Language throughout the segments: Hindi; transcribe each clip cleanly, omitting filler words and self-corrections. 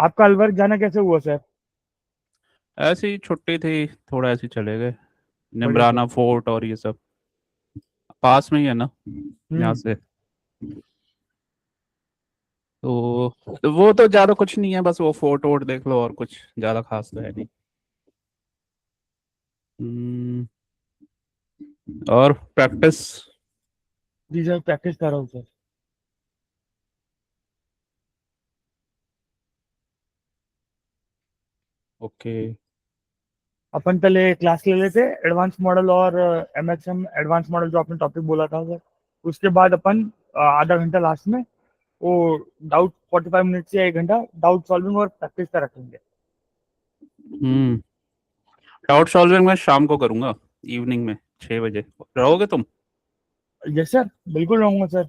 आपका अलवर जाना कैसे हुआ सर? ऐसी ही छुट्टी थी, थोड़ा ऐसे ही चले गए। बढ़िया सर। निमराना फोर्ट और ये सब पास में ही है ना यहाँ हम्म। से। तो वो तो ज़्यादा कुछ नहीं है, बस वो फोर्ट वोट देख लो, और कुछ ज़्यादा खास तो है नहीं। हम्म, और प्रैक्टिस। जी सर, प्रैक्टिस कर रहा हूँ सर। ओके। अपन पहले क्लास ले लेते एडवांस मॉडल और एमएक्सएम एडवांस मॉडल जो आपने टॉपिक बोला था सर। उसके बाद अपन आधा घंटा लास्ट में वो डाउट 45 मिनट या 1 घंटा डाउट सॉल्विंग और प्रैक्टिस का रखेंगे। हम्म। डाउट सॉल्विंग मैं शाम को करूँगा, इवनिंग में 6 बजे। रहोगे तुम? यस सर, बिल्कुल रहूंगा सर।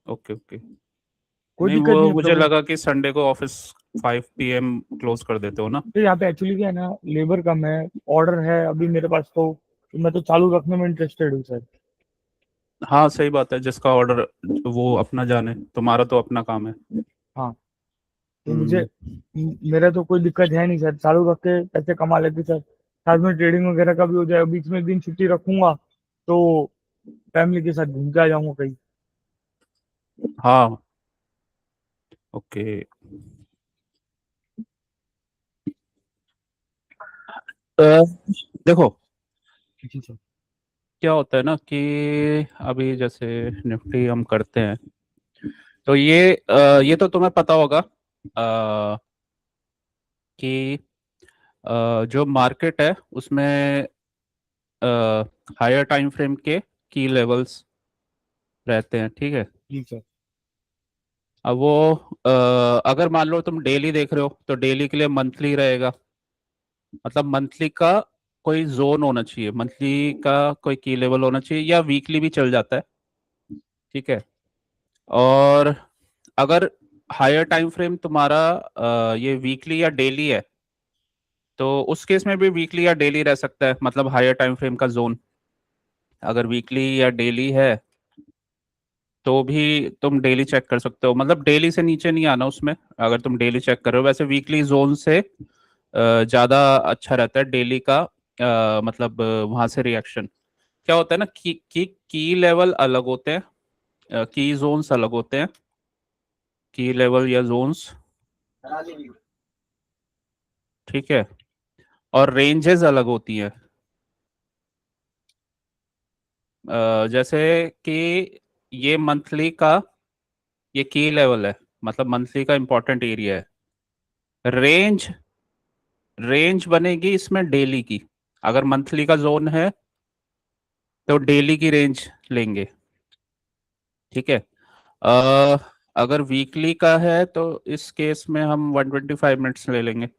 Okay okay. कोई नहीं, दिक्कत वो नहीं है मुझे प्रभु। लगा कि संडे को ऑफिस 5 PM क्लोज कर देते हो ना। तो यहाँ पे एक्चुअली क्या है ना, लेबर कम है, ऑर्डर है अभी मेरे पास तो मैं तो चालू रखने में इंटरेस्टेड हूँ सर। हाँ सही बात है, जिसका ऑर्डर वो अपना जाने, तुम्हारा तो अपना काम है। हाँ। तो मुझे हम्म। मेरा तो कोई दिक्कत है नहीं सर, चालू रख के पैसे कमा लेते सर। साथ में ट्रेडिंग वगैरह का भी हो जाएगा, बीच में एक दिन छुट्टी रखूंगा तो फैमिली के साथ घूम के आ जाऊंगा कहीं। हाँ। ओके। अ, देखो, जी सर। क्या होता है ना कि अभी जैसे निफ्टी हम करते हैं, तो ये तो तुम्हें पता होगा कि जो मार्केट है उसमें हायर टाइम फ्रेम के की लेवल्स रहते हैं, ठीक है। जी सर। अब वो अगर मान लो तुम डेली देख रहे हो तो डेली के लिए मंथली रहेगा। मतलब मंथली का कोई जोन होना चाहिए, मंथली का कोई की लेवल होना चाहिए, या वीकली भी चल जाता है, ठीक है। और अगर हायर टाइम फ्रेम तुम्हारा ये वीकली या डेली है, तो उस केस में भी वीकली या डेली रह सकता है, मतलब हायर टाइम फ्रेम का जोन अगर वीकली या डेली है तो भी तुम डेली चेक कर सकते हो। मतलब डेली से नीचे नहीं आना उसमें, अगर तुम डेली चेक कर रहे हो। वैसे वीकली जोन से ज़्यादा अच्छा रहता है डेली का। मतलब वहाँ से रिएक्शन क्या होता है ना, की लेवल अलग होते हैं, की जोन्स अलग होते हैं, की लेवल या जोन्स, ठीक है। और रेंजेस अलग होती हैं। जैसे कि ये मंथली का ये की लेवल है, मतलब मंथली का इंपॉर्टेंट एरिया है। रेंज रेंज बनेगी इसमें डेली की। अगर मंथली का जोन है तो डेली की रेंज लेंगे, ठीक है। अ, अगर वीकली का है तो इस केस में हम 125 मिनट्स ले लेंगे,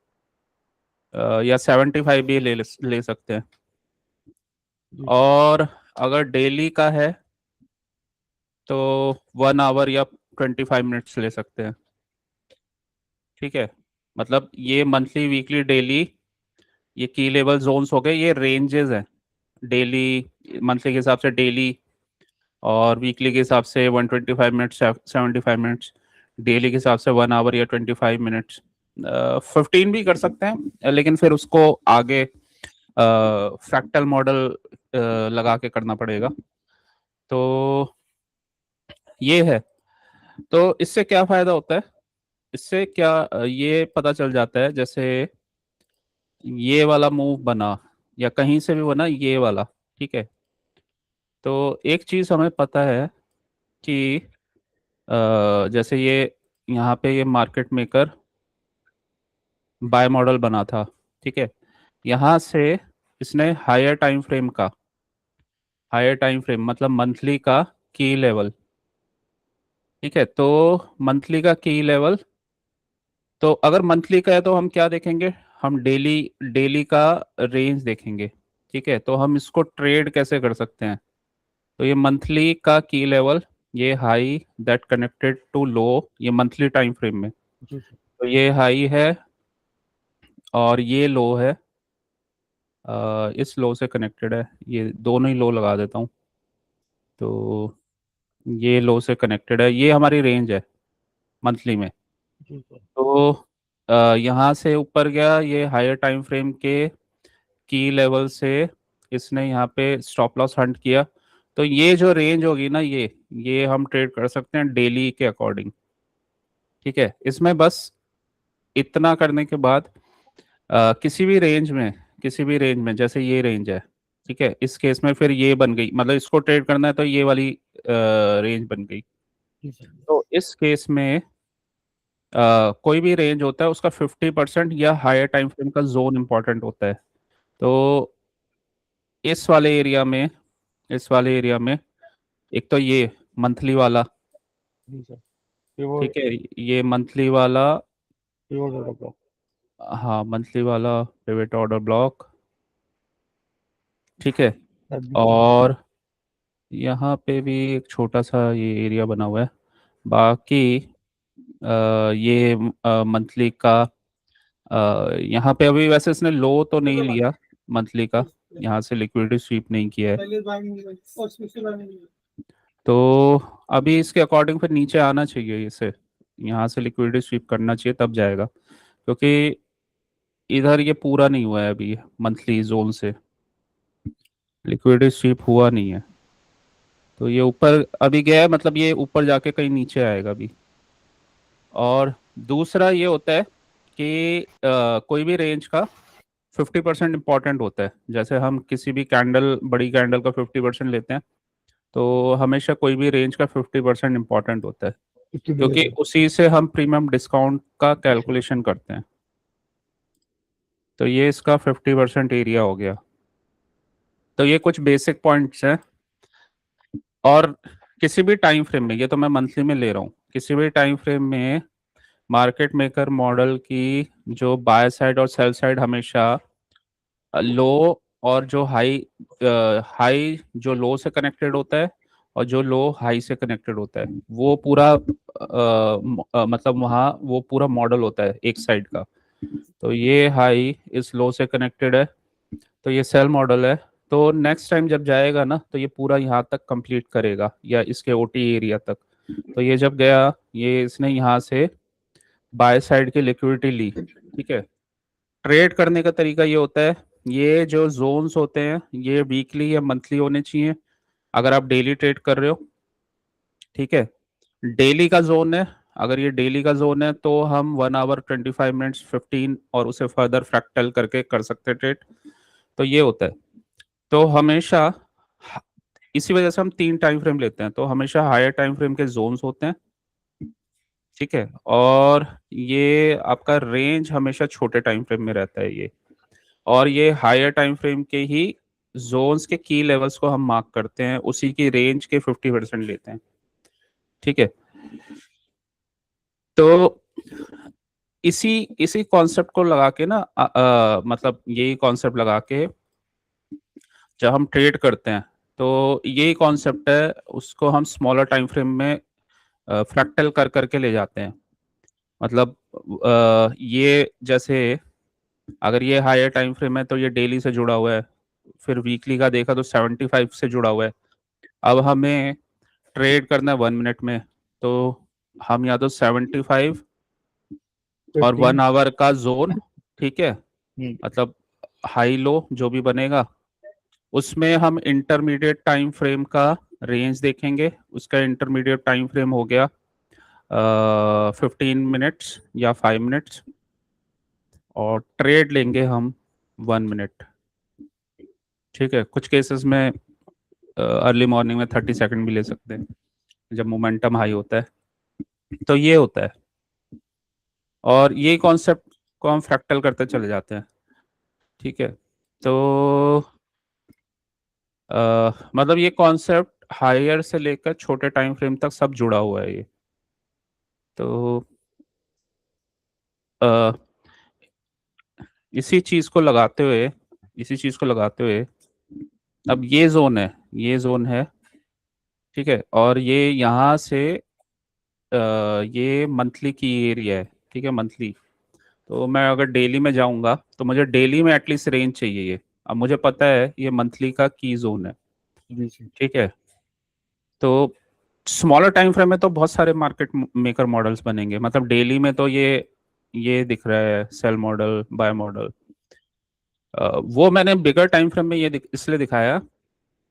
या 75 भी ले सकते हैं। जी सर। और अगर डेली का है तो 1 आवर या 25 मिनट्स ले सकते हैं, ठीक है। मतलब ये मंथली वीकली डेली, ये की लेवल जोन्स हो गए, ये रेंजेस हैं। डेली, मंथली के हिसाब से डेली, और वीकली के हिसाब से 125 मिनट्स, 75 मिनट्स। डेली के हिसाब से 1 आवर या 25 मिनट्स। 15 भी कर सकते हैं, लेकिन फिर उसको आगे फ्रैक्टल मॉडल लगा के करना पड़ेगा। तो ये है। तो इससे क्या फायदा होता है? इससे क्या ये पता चल जाता है, जैसे ये वाला मूव बना या कहीं से भी बना ये वाला, ठीक है। तो एक चीज हमें पता है कि जैसे ये यहाँ पे ये मार्केट मेकर बाय मॉडल बना था, ठीक है। यहाँ से इसने हायर टाइम फ्रेम मतलब मंथली का की लेवल, ठीक है। तो मंथली का की लेवल, तो अगर मंथली का है तो हम क्या देखेंगे? हम डेली डेली का रेंज देखेंगे, ठीक है। तो हम इसको ट्रेड कैसे कर सकते हैं? तो ये मंथली का की लेवल, ये high that connected to low, ये मंथली टाइम फ्रेम में, जी सर। तो ये हाई है और ये लो है। इस लो से कनेक्टेड है, ये दोनों ही लो लगा देता हूँ। तो ये लो से कनेक्टेड है, ये हमारी रेंज है मंथली में। जी सर। तो यहाँ से ऊपर गया, ये हायर टाइम फ्रेम के की लेवल से इसने यहाँ पे स्टॉप लॉस हंट किया। तो ये जो रेंज होगी ना, ये हम ट्रेड कर सकते हैं डेली के अकॉर्डिंग। ठीक है, इसमें बस इतना करने के बाद किसी भी रेंज में, किसी भी रेंज में, जैसे ये रेंज है, ठीक है, इस केस में फिर ये बन गई, मतलब इसको ट्रेड करना है तो ये वाली रेंज बन गई। जी सर। तो इस केस में कोई भी रेंज होता है उसका 50% या हायर टाइम फ्रेम का जोन इंपॉर्टेंट होता है। तो इस वाले एरिया में, इस वाले एरिया में एक तो ये मंथली वाला, जी सर। पिवोट ठीक है, ये मंथली वाला, पिवोट ऑर्डर ब्लॉक। हाँ मंथली वाला पिवट ऑर्डर ब्लॉक, ठीक है। और यहाँ पे भी एक छोटा सा ये एरिया बना हुआ है। बाकी ये मंथली का, यहाँ पे अभी वैसे इसने लो तो नहीं लिया मंथली का, यहाँ से लिक्विडिटी स्वीप नहीं किया है। तो अभी इसके अकॉर्डिंग फिर नीचे आना चाहिए इसे, यहाँ से लिक्विडिटी स्वीप करना चाहिए तब जाएगा, क्योंकि इधर ये पूरा नहीं हुआ है अभी, मंथली जोन से लिक्विडिटी स्वीप हुआ नहीं है। तो ये ऊपर अभी गया है, मतलब ये ऊपर जाके कहीं नीचे आएगा अभी। और दूसरा ये होता है कि कोई भी रेंज का 50% इंपॉर्टेंट होता है। जैसे हम किसी भी कैंडल, बड़ी कैंडल का 50% लेते हैं, तो हमेशा कोई भी रेंज का 50% इंपॉर्टेंट होता है, क्योंकि उसी से हम प्रीमियम डिस्काउंट का कैलकुलेशन करते हैं। तो ये इसका 50% एरिया हो गया। तो ये कुछ बेसिक पॉइंट्स हैं। और किसी भी टाइम फ्रेम में, ये तो मैं मंथली में ले रहा हूँ, किसी भी टाइम फ्रेम में मार्केट मेकर मॉडल की जो बाय साइड और सेल साइड हमेशा लो, और जो हाई, हाई जो लो से कनेक्टेड होता है और जो लो हाई से कनेक्टेड होता है, वो पूरा मतलब वहाँ वो पूरा मॉडल होता है एक साइड का। तो ये हाई इस लो से कनेक्टेड है, तो ये सेल मॉडल है। तो नेक्स्ट टाइम जब जाएगा ना, तो ये पूरा यहाँ तक कंप्लीट करेगा या इसके ओटी एरिया तक। तो ये जब गया, ये इसने यहाँ से बाय साइड की लिक्विडिटी ली, ठीक है। ट्रेड करने का तरीका ये होता है, ये जो जोन्स होते हैं ये वीकली या मंथली होने चाहिए अगर आप डेली ट्रेड कर रहे हो, ठीक है। डेली का जोन है, अगर ये डेली का जोन है तो हम 1 आवर 25 मिनट्स 15 और उसे फर्दर फ्रैक्टल करके कर सकते हैं ट्रेड। तो ये होता है। तो हमेशा इसी वजह से हम 3 टाइम फ्रेम लेते हैं, तो हमेशा हायर टाइम फ्रेम के जोन्स होते हैं, ठीक है। और ये आपका रेंज हमेशा छोटे टाइम फ्रेम में रहता है ये, और ये हायर टाइम फ्रेम के ही जोन्स के की लेवल्स को हम मार्क करते हैं, उसी की रेंज के 50% लेते हैं, ठीक है। तो इसी इसी कॉन्सेप्ट को लगा के ना, मतलब यही कॉन्सेप्ट लगा के जब हम ट्रेड करते हैं, तो यही कॉन्सेप्ट है, उसको हम स्मॉलर टाइम फ्रेम में फ्रैक्टल कर करके ले जाते हैं। मतलब ये जैसे अगर ये हायर टाइम फ्रेम है तो ये डेली से जुड़ा हुआ है, फिर वीकली का देखा तो 75 से जुड़ा हुआ है। अब हमें ट्रेड करना है 1 मिनट में, तो हम या तो 75 और 1 आवर का जोन, ठीक है, मतलब हाई लो जो भी बनेगा, उसमें हम इंटरमीडिएट टाइम फ्रेम का रेंज देखेंगे। उसका इंटरमीडिएट टाइम फ्रेम हो गया 15 मिनट्स या 5 मिनट्स, और ट्रेड लेंगे हम 1 मिनट, ठीक है। कुछ केसेस में अर्ली मॉर्निंग में 30 सेकंड भी ले सकते हैं जब मोमेंटम हाई होता है। तो ये होता है, और ये कॉन्सेप्ट को हम फ्रैक्टल करते चले जाते हैं, ठीक है। तो मतलब ये कॉन्सेप्ट हायर से लेकर छोटे टाइम फ्रेम तक सब जुड़ा हुआ है ये। तो अ, इसी चीज को लगाते हुए, इसी चीज को लगाते हुए, अब ये जोन है, ये जोन है, ठीक है। और ये यहाँ से ये मंथली की एरिया है, ठीक है, मंथली। तो मैं अगर डेली में जाऊंगा तो मुझे डेली में एटलीस्ट रेंज चाहिए ये। अब मुझे पता है ये मंथली का की जोन है, ठीक है। तो स्मॉलर टाइम फ्रेम में तो बहुत सारे मार्केट मेकर मॉडल्स बनेंगे, मतलब डेली में तो ये ये दिख रहा है सेल मॉडल बाय मॉडल। वो मैंने बिगर टाइम फ्रेम में इसलिए दिखाया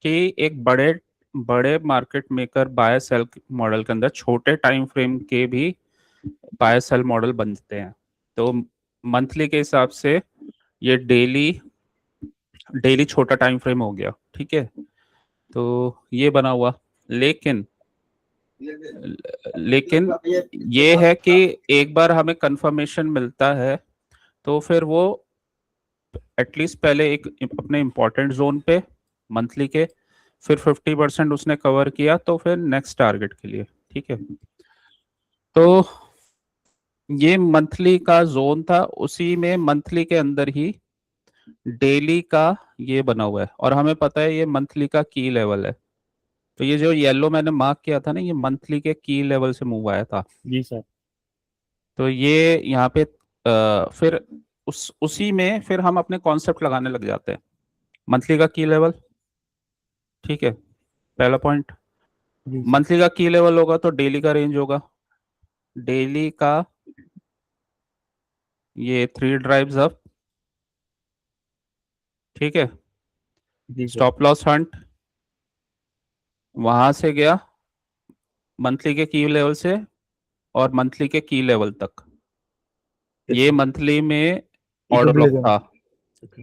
कि एक बड़े बड़े market maker buy sell model के अंदर छोटे टाइम फ्रेम के भी बाय सेल मॉडल बनते हैं। तो मंथली के हिसाब से ये डेली डेली छोटा टाइम फ्रेम हो गया, ठीक है। तो ये बना हुआ, लेकिन लेकिन ये है कि एक बार हमें कंफर्मेशन मिलता है तो फिर वो एटलीस्ट पहले एक अपने इंपॉर्टेंट जोन पे मंथली के, फिर 50% उसने कवर किया तो फिर नेक्स्ट टारगेट के लिए, ठीक है। तो ये मंथली का जोन था, उसी में मंथली के अंदर ही डेली का ये बना हुआ है, और हमें पता है ये मंथली का की लेवल है। तो ये जो येलो मैंने मार्क किया था ना, ये मंथली के की लेवल से मूव आया था। जी सर। तो ये यहाँ पे फिर उसी में फिर हम अपने कॉन्सेप्ट लगाने लग जाते हैं। मंथली का की लेवल, ठीक है, पहला पॉइंट। जी सर। मंथली का की लेवल होगा तो डेली का रेंज होगा। डेली का ये 3 ड्राइव्स अप, ठीक है। जी सर। स्टॉप लॉस हंट वहां से गया मंथली के की लेवल से और मंथली के की लेवल तक। ये मंथली में ऑर्डर ब्लॉक इक्विलिब्रियम। था,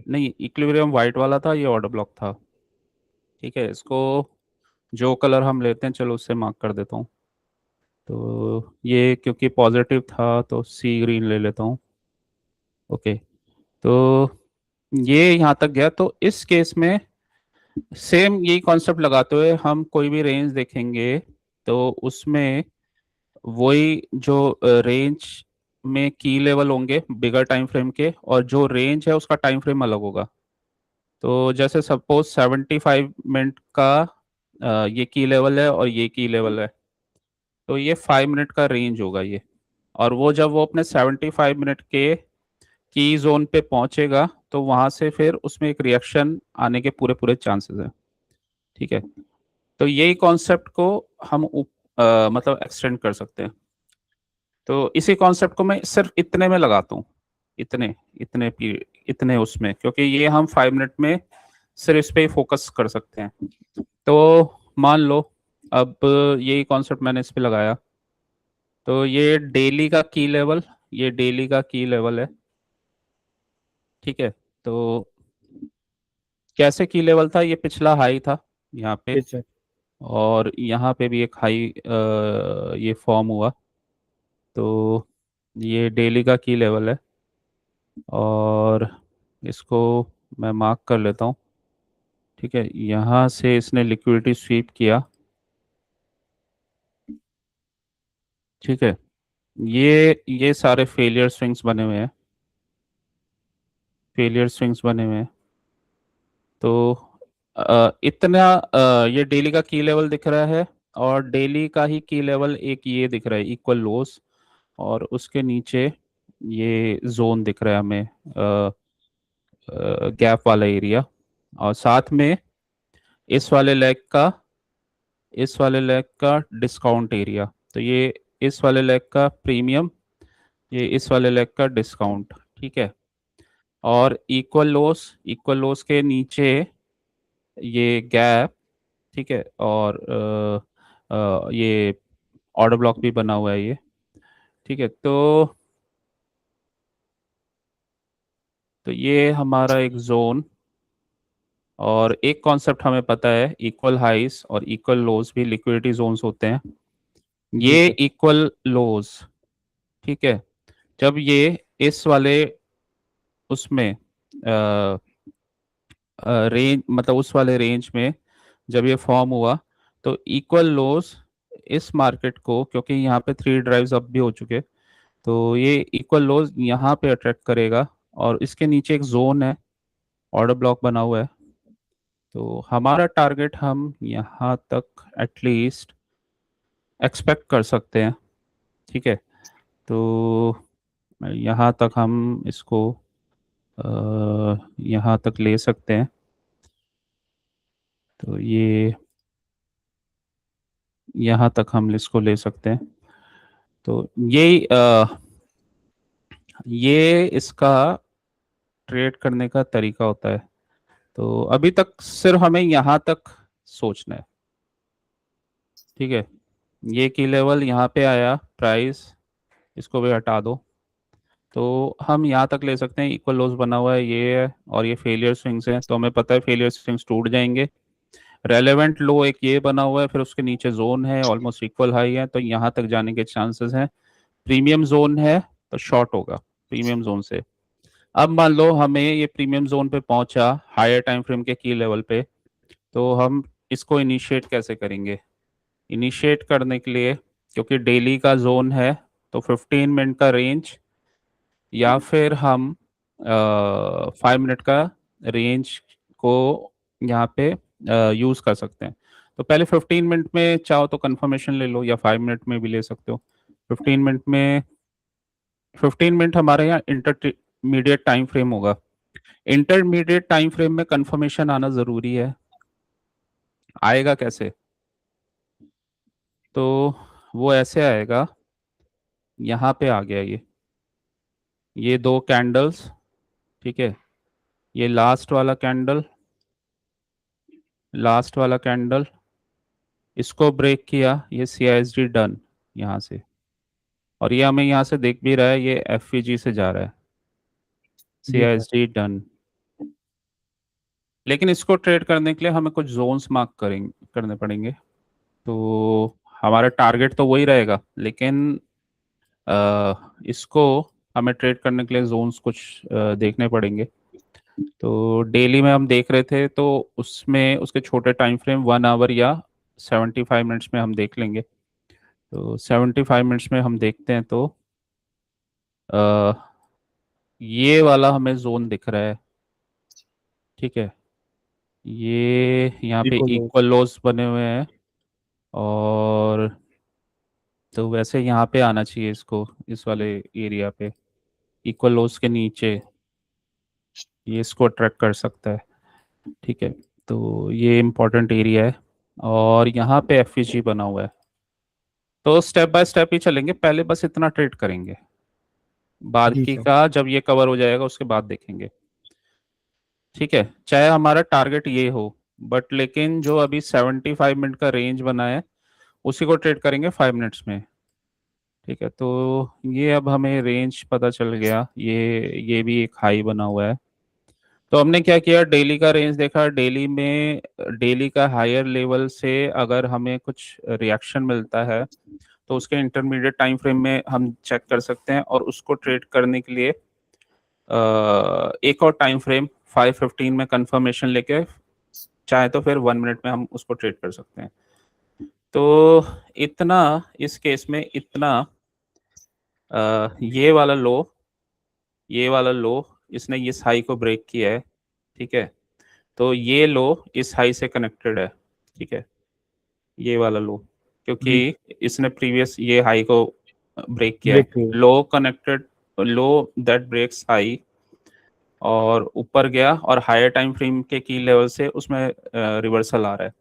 नहीं इक्विलिब्रियम वाइट वाला था, ये ऑर्डर ब्लॉक था, ठीक है। इसको जो कलर हम लेते हैं, चलो उससे मार्क कर देता हूँ। तो ये क्योंकि पॉजिटिव था तो सी ग्रीन ले लेता हूँ, ओके। तो ये यहाँ तक गया, तो इस केस में सेम यही कॉन्सेप्ट लगाते हुए हम कोई भी रेंज देखेंगे तो उसमें वही जो रेंज में की लेवल होंगे बिगर टाइम फ्रेम के, और जो रेंज है उसका टाइम फ्रेम अलग होगा। तो जैसे सपोज 75 मिनट का ये की लेवल है और ये की लेवल है, तो ये 5 मिनट का रेंज होगा ये। और वो जब वो अपने 75 मिनट के की जोन पे पहुंचेगा तो वहां से फिर उसमें एक रिएक्शन आने के पूरे पूरे चांसेस हैं, ठीक है। तो यही कॉन्सेप्ट को हम मतलब एक्सटेंड कर सकते हैं। तो इसी कॉन्सेप्ट को मैं सिर्फ इतने में लगाता हूँ, इतने इतने पीरियड, इतने उसमें, क्योंकि ये हम 5 मिनट में सिर्फ इस पे ही फोकस कर सकते हैं। तो मान लो अब यही कॉन्सेप्ट मैंने इस पे लगाया, तो ये डेली का की लेवल, ये डेली का की लेवल है, ठीक है। तो कैसे की लेवल था, ये पिछला हाई था यहाँ पे, जी सर। और यहाँ पे भी एक हाई ये फॉर्म हुआ। तो ये डेली का की लेवल है, और इसको मैं मार्क कर लेता हूँ, ठीक है। यहाँ से इसने लिक्विडिटी स्वीप किया, ठीक है। ये सारे फेलियर स्विंग्स बने हुए हैं, फेलियर स्विंग्स बने हुए हैं। तो इतना ये डेली का की लेवल दिख रहा है, और डेली का ही की लेवल एक ये दिख रहा है इक्वल लोस, और उसके नीचे ये जोन दिख रहा है हमें गैप वाला एरिया, और साथ में इस वाले लेग का इस वाले लेग का डिस्काउंट एरिया। तो ये इस वाले लेग का प्रीमियम, ये इस वाले लेग का डिस्काउंट, ठीक है। और इक्वल लोस के नीचे ये गैप, ठीक है। और ये ऑर्डर ब्लॉक भी बना हुआ है ये, ठीक है। तो ये हमारा एक जोन, और एक कॉन्सेप्ट हमें पता है, इक्वल हाइस और इक्वल लोज भी लिक्विडिटी जोन्स होते हैं। जी ये सर। इक्वल लोज, ठीक है, जब ये इस वाले उसमें रेंज, मतलब उस वाले रेंज में जब ये फॉर्म हुआ, तो इक्वल लोज इस मार्केट को, क्योंकि यहाँ पे 3 ड्राइव्स अप भी हो चुके, तो ये इक्वल लोज यहाँ पे अट्रैक्ट करेगा, और इसके नीचे एक जोन है, ऑर्डर ब्लॉक बना हुआ है। तो हमारा टारगेट हम यहाँ तक एटलीस्ट एक्सपेक्ट कर सकते हैं, ठीक है। तो यहाँ तक हम इसको यहाँ तक ले सकते हैं। तो ये यहाँ तक हम इसको ले सकते हैं। तो यही ये इसका ट्रेड करने का तरीका होता है। तो अभी तक सिर्फ हमें यहाँ तक सोचना है, ठीक है। ये की लेवल यहाँ पे आया, प्राइस इसको भी हटा दो, तो हम यहाँ तक ले सकते हैं। इक्वल लॉस बना हुआ है ये है, और ये फेलियर स्विंग्स हैं, तो हमें पता है फेलियर स्विंग्स टूट जाएंगे। रेलेवेंट लो एक ये बना हुआ है, फिर उसके नीचे जोन है, ऑलमोस्ट इक्वल हाई है, तो यहाँ तक जाने के चांसेस हैं। प्रीमियम जोन है तो शॉर्ट होगा प्रीमियम जोन से। अब मान लो हमें ये प्रीमियम जोन पे पहुंचा हायर टाइम फ्रेम के की लेवल पे, तो हम इसको इनिशिएट कैसे करेंगे? इनिशिएट करने के लिए, क्योंकि डेली का जोन है, तो 15 मिनट का रेंज या फिर हम 5 मिनट का रेंज को यहाँ पे यूज़ कर सकते हैं। तो पहले 15 मिनट में चाहो तो कंफर्मेशन ले लो, या 5 मिनट में भी ले सकते हो। 15 मिनट में, 15 मिनट हमारे यहाँ इंटरमीडिएट टाइम फ्रेम होगा। इंटरमीडिएट टाइम फ्रेम में कंफर्मेशन आना ज़रूरी है। आएगा कैसे? तो वो ऐसे आएगा, यहाँ पे आ गया ये दो कैंडल्स, ठीक है। ये लास्ट वाला कैंडल इसको ब्रेक किया, ये CISD डन यहाँ से, और ये हमें यहाँ से दिख भी रहा है, ये FVG से जा रहा है, जी सर। CISD done. लेकिन इसको ट्रेड करने के लिए हमें कुछ जोन्स मार्क करने पड़ेंगे। तो हमारा टारगेट तो वही रहेगा, लेकिन इसको हमें ट्रेड करने के लिए जोन्स कुछ देखने पड़ेंगे। तो डेली में हम देख रहे थे, तो उसमें उसके छोटे टाइम फ्रेम 1 आवर या 75 मिनट्स में हम देख लेंगे। तो 75 मिनट्स में हम देखते हैं, तो अ, ये वाला हमें जोन दिख रहा है, ठीक है। ये यहाँ पे इक्वल इक्वल लॉस बने हुए हैं, और तो वैसे यहाँ पे आना चाहिए इसको, इस वाले एरिया पे इक्वल लॉस के नीचे, ये इसको अट्रैक्ट कर सकता है, ठीक है। तो ये इम्पोर्टेंट एरिया है, और यहाँ पे FVG बना हुआ है। तो स्टेप बाय स्टेप ही चलेंगे, पहले बस इतना ट्रेड करेंगे, जी बाकी सर। का जब ये कवर हो जाएगा उसके बाद देखेंगे, ठीक है। चाहे हमारा टारगेट ये हो, बट लेकिन जो अभी 75 मिनट का रेंज बना है उसी को ट्रेड करेंगे 5 मिनट्स में, ठीक है। तो ये अब हमें रेंज पता चल गया, ये भी एक हाई बना हुआ है। तो हमने क्या किया, डेली का रेंज देखा, डेली में डेली का हायर लेवल से अगर हमें कुछ रिएक्शन मिलता है, तो उसके इंटरमीडिएट टाइम फ्रेम में हम चेक कर सकते हैं, और उसको ट्रेड करने के लिए एक और टाइम फ्रेम 5:15 में कंफर्मेशन लेके, चाहे तो फिर 1 मिनट में हम उसको ट्रेड कर सकते हैं। तो इतना, इस केस में इतना, ये वाला लो, इसने इस हाई को ब्रेक किया है, ठीक है। तो ये लो इस हाई से कनेक्टेड है, ठीक है, ये वाला लो, क्योंकि जी। इसने प्रीवियस ये हाई को ब्रेक किया है। ब्रेक किए। Low connected, low that breaks high, और ऊपर गया, और हायर टाइम फ्रेम के की लेवल से उसमें रिवर्सल आ रहा है।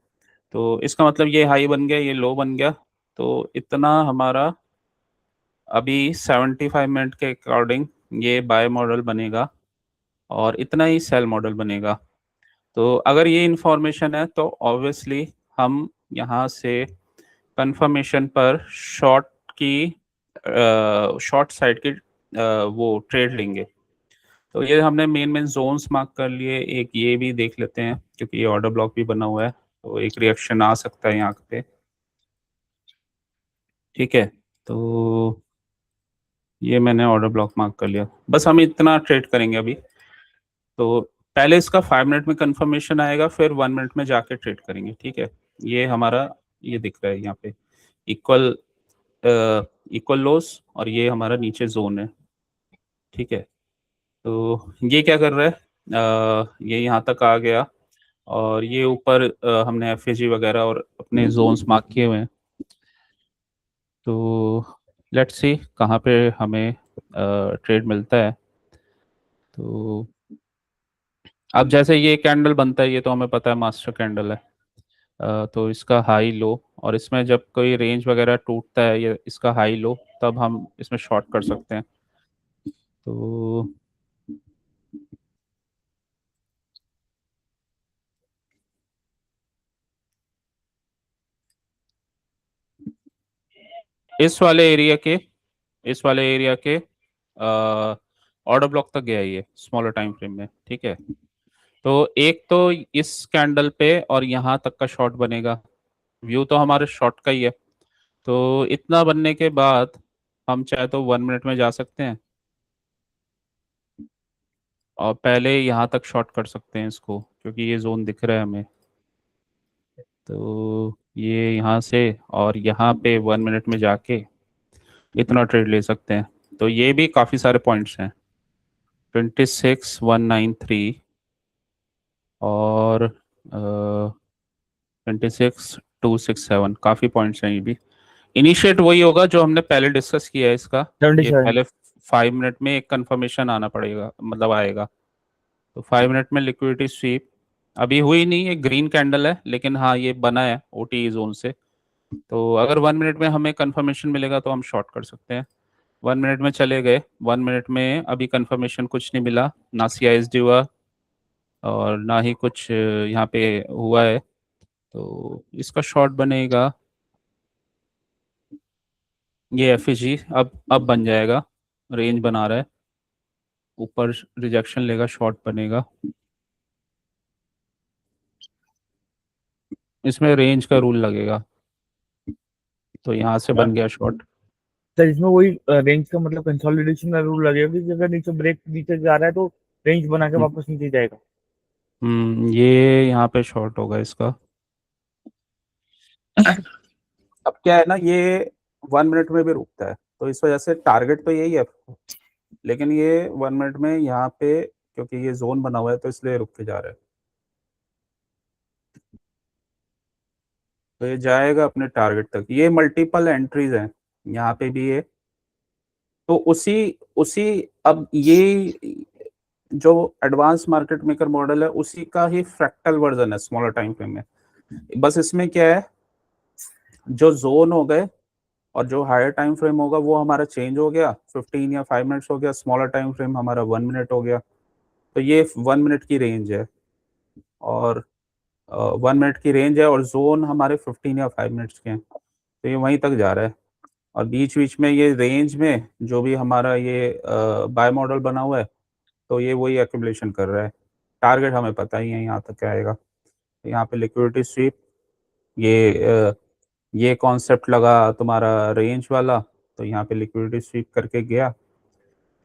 तो इसका मतलब ये हाई बन गया, ये लो बन गया। तो इतना हमारा अभी 75 मिनट के अकॉर्डिंग ये बाय मॉडल बनेगा, और इतना ही सेल मॉडल बनेगा। तो अगर ये इंफॉर्मेशन है, तो ऑब्वियसली हम यहाँ से कंफर्मेशन पर की शॉर्ट साइड की वो ट्रेड लेंगे। तो ये हमने मेन मेन जोन्स मार्क कर लिए। एक ये भी देख लेते हैं, क्योंकि ये ऑर्डर ब्लॉक भी बना हुआ है, तो एक रिएक्शन आ सकता है यहाँ पे, ठीक है। तो ये मैंने ऑर्डर ब्लॉक मार्क कर लिया, बस हम इतना ट्रेड करेंगे अभी। तो पहले इसका 5 मिनट में कंफर्मेशन आएगा, फिर 1 मिनट में जाके ट्रेड करेंगे, ठीक है। ये हमारा ये दिख रहा है यहाँ पे, इक्वल इक्वल लॉस, और ये हमारा नीचे जोन है, ठीक है। तो ये क्या कर रहा है, ये यहाँ तक आ गया, और ये ऊपर हमने FAG वगैरह और अपने जोन्स मार्क किए हुए हैं। तो लेट्स सी कहाँ पे हमें ट्रेड मिलता है। तो अब जैसे ये कैंडल बनता है, ये तो हमें पता है मास्टर कैंडल है। तो इसका हाई लो, और इसमें जब कोई रेंज वगैरह टूटता है, ये इसका हाई लो, तब हम इसमें शॉर्ट कर सकते हैं। तो इस वाले एरिया के इस वाले एरिया के ऑर्डर ब्लॉक तक गया ये स्मॉलर टाइम फ्रेम में, ठीक है। तो एक तो इस कैंडल पे और यहाँ तक का शॉर्ट बनेगा, व्यू तो हमारे शॉर्ट का ही है। तो इतना बनने के बाद हम चाहे तो 1 मिनट में जा सकते हैं और पहले यहाँ तक शॉर्ट कर सकते हैं इसको, क्योंकि ये जोन दिख रहा है हमें। तो ये यहाँ से और यहाँ पे 1 मिनट में जाके इतना ट्रेड ले सकते हैं। तो ये भी काफ़ी सारे पॉइंट्स हैं, 26,193 और 26,267, काफ़ी पॉइंट्स हैं ये भी। इनिशिएट वही होगा जो हमने पहले डिस्कस किया है इसका। सेवेंटी ये सेवन पहले 5 मिनट में एक कंफर्मेशन आना पड़ेगा, मतलब आएगा। तो 5 मिनट में लिक्विडिटी स्वीप अभी हुई नहीं, ये ग्रीन कैंडल है, लेकिन हाँ ये बना है ओटी जोन से। तो अगर 1 मिनट में हमें कंफर्मेशन मिलेगा तो हम शॉर्ट कर सकते हैं। 1 मिनट में चले गए, 1 मिनट में अभी कंफर्मेशन कुछ नहीं मिला, ना CISD हुआ और ना ही कुछ यहाँ पे हुआ है। तो इसका शॉर्ट बनेगा ये FEG, अब बन जाएगा, रेंज बना रहा है, ऊपर रिजेक्शन लेगा, शॉर्ट बनेगा। इसमें रेंज का रूल लगेगा, तो यहाँ से बन गया शॉर्ट। सर इसमें वही रेंज का मतलब कंसोलिडेशन का रूल लगेगा कि अगर नीचे ब्रेक नीचे जा रहा है तो रेंज बना के वापस नीचे जाएगा। ये यहाँ पे शॉर्ट होगा इसका। अब क्या है ना, ये 1 मिनट में भी रुकता है, तो इस वजह से टारगेट तो यही है, लेकिन ये 1 मिनट में यहाँ पे क्योंकि ये जोन बना हुआ है तो इसलिए रुक के जा रहा है। तो ये जाएगा अपने टारगेट तक। ये मल्टीपल एंट्रीज हैं यहाँ पे भी ये, तो उसी उसी अब ये जो एडवांस मार्केट मेकर मॉडल है उसी का ही फ्रैक्टल वर्जन है स्मॉलर टाइम फ्रेम में। बस इसमें क्या है, जो जोन हो गए और जो हायर टाइम फ्रेम होगा वो हमारा चेंज हो गया, 15 या 5 मिनट्स हो गया, स्मॉलर टाइम फ्रेम हमारा 1 मिनट हो गया। तो ये 1 मिनट की रेंज है और 1 मिनट की रेंज है और जोन हमारे 15 या 5 मिनट्स के हैं। तो ये वहीं तक जा रहा है और बीच बीच में ये रेंज में जो भी हमारा ये बाय मॉडल बना हुआ है, तो ये वही एक्यूमुलेशन कर रहा है। टारगेट हमें पता ही है यहाँ तक क्या आएगा। तो यहाँ पे लिक्विडिटी स्वीप, ये कॉन्सेप्ट लगा तुम्हारा रेंज वाला, तो यहाँ पे लिक्विडिटी स्वीप करके गया,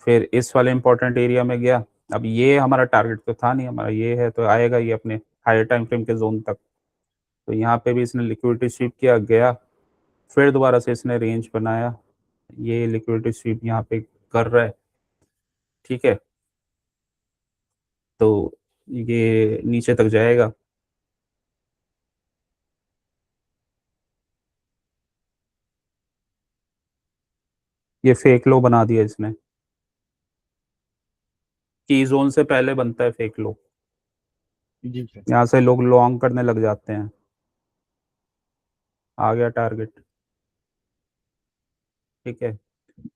फिर इस वाले इंपॉर्टेंट एरिया में गया। अब ये हमारा टारगेट तो था नहीं, हमारा ये है, तो आएगा ये अपने हायर टाइम फ्रेम के जोन तक। तो यहाँ पे भी इसने लिक्विडिटी स्वीप किया, गया, फिर दोबारा से इसने रेंज बनाया, ये लिक्विडिटी स्वीप यहाँ पे कर रहा है, ठीक है। तो ये नीचे तक जाएगा। ये फेक लो बना दिया इसने, की जोन से पहले बनता है फेक लो, जी सर। यहाँ से लोग लॉन्ग करने लग जाते हैं। आ गया टारगेट, ठीक है।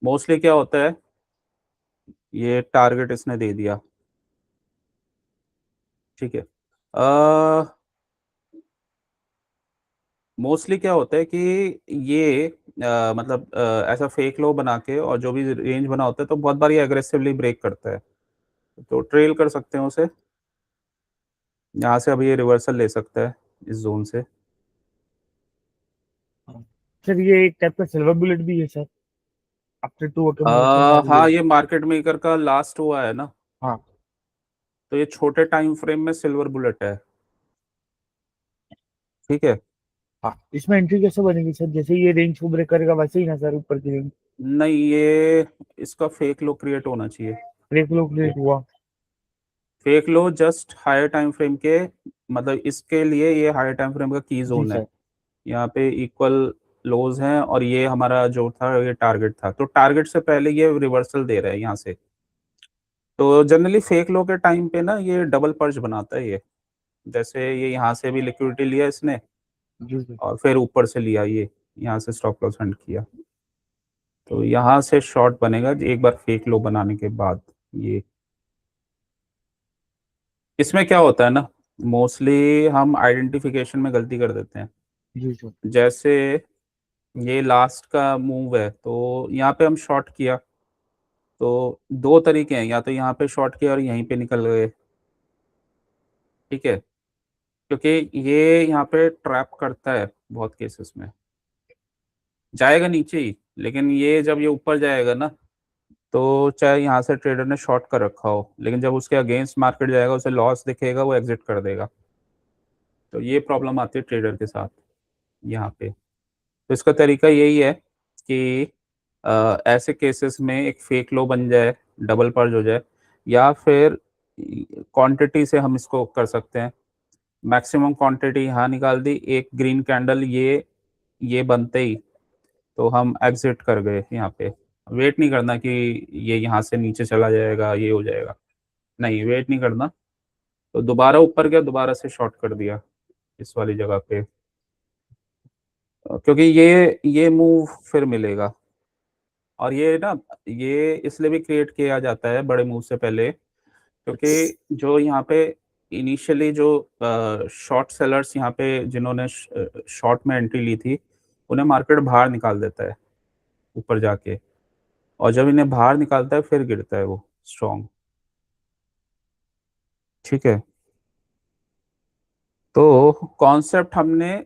मोस्टली क्या होता है, ये टारगेट इसने दे दिया, ठीक है। मोस्टली क्या होता है कि ये मतलब ऐसा फेक लो बना के और जो भी रेंज बना होता है तो बहुत बार ये एग्रेसिवली ब्रेक करता है, तो ट्रेल कर सकते हैं उसे। यहाँ से अभी ये रिवर्सल ले सकता है इस जोन से। हाँ। सर ये एक टाइप का सिल्वर बुलेट भी है sir, after two accommodation model हाँ, है। ये मार्केट मेकर का लास्ट हुआ है ना, हाँ। तो ये छोटे टाइम फ्रेम में सिल्वर बुलेट है, ठीक है। हाँ इसमें एंट्री कैसे बनेगी सर, जैसे ये रेंज को ब्रेक करेगा वैसे ही ना सर, ऊपर की रेंज नहीं, ये इसका फेक लो क्रिएट होना चाहिए। ब्रेक लो क्रिएट हुआ। फेक लो जस्ट हायर टाइम फ्रेम के, मतलब इसके लिए ये हायर टाइम फ्रेम का की जी जोन है। सर। यहाँ पे इक्वल लोज हैं और ये हमारा जो था ये टारगेट था, तो टारगेट से पहले ये रिवर्सल दे रहा है यहाँ से। तो जनरली फेक लो के टाइम पे ना ये डबल पर्च बनाता है ये, जैसे ये यहाँ से भी लिक्विडिटी लिया इसने जी सर। और फिर ऊपर से लिया ये, यहाँ से स्टॉप लॉस हंट किया। तो यहाँ से शॉर्ट बनेगा एक बार फेक लो बनाने के बाद। ये इसमें क्या होता है ना, मोस्टली हम आइडेंटिफिकेशन में गलती कर देते हैं। जी सर। जैसे ये लास्ट का मूव है तो यहाँ पे हम शॉर्ट किया, तो दो तरीके हैं, या तो यहाँ पे शॉर्ट किया और यहीं पे निकल गए, ठीक है, क्योंकि ये यहाँ पे ट्रैप करता है बहुत केसेस में, जाएगा नीचे ही, लेकिन ये जब ये ऊपर जाएगा ना, तो चाहे यहाँ से ट्रेडर ने शॉर्ट कर रखा हो, लेकिन जब उसके अगेंस्ट मार्केट जाएगा उसे लॉस दिखेगा, वो एग्जिट कर देगा। तो ये प्रॉब्लम आती है ट्रेडर के साथ यहाँ पे। तो इसका तरीका यही है कि ऐसे केसेस में एक फेक लो बन जाए, डबल पर्ज हो जाए, या फिर क्वांटिटी से हम इसको कर सकते हैं। मैक्सिमम क्वांटिटी यहाँ निकाल दी, एक ग्रीन कैंडल ये बनते ही तो हम एग्जिट कर गए यहाँ पे। वेट नहीं करना कि ये यहाँ से नीचे चला जाएगा, ये हो जाएगा, नहीं वेट नहीं करना। तो दोबारा ऊपर गया, दोबारा से शॉर्ट कर दिया इस वाली जगह पे, क्योंकि ये मूव फिर मिलेगा। और ये ना, ये इसलिए भी क्रिएट किया जाता है बड़े मूव से पहले, क्योंकि जो यहाँ पे इनिशियली जो शॉर्ट सेलर्स यहाँ पे जिन्होंने शॉर्ट में एंट्री ली थी, उन्हें मार्केट बाहर निकाल देता है ऊपर जाके, और जब इन्हें बाहर निकालता है फिर गिरता है वो स्ट्रॉन्ग, ठीक है। तो कॉन्सेप्ट हमने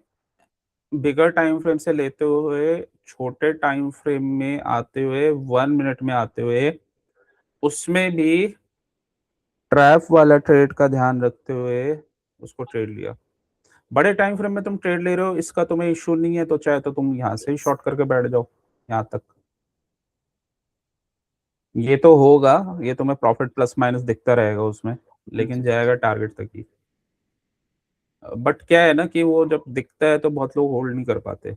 बिगर टाइम फ्रेम से लेते हुए, छोटे टाइम फ्रेम में आते हुए, 1 मिनट में आते हुए, उसमें भी ट्रैप वाला ट्रेड का ध्यान रखते हुए उसको ट्रेड लिया। बड़े टाइम फ्रेम में तुम ट्रेड ले रहे हो, इसका तुम्हें इशू नहीं है, तो चाहे तो तुम यहाँ से ही शॉर्ट करके बैठ जाओ यहाँ तक, ये तो होगा, ये तुम्हें प्रॉफिट प्लस माइनस दिखता रहेगा उसमें, लेकिन जाएगा टारगेट तक ही। बट क्या है ना कि वो जब दिखता है तो बहुत लोग होल्ड नहीं कर पाते।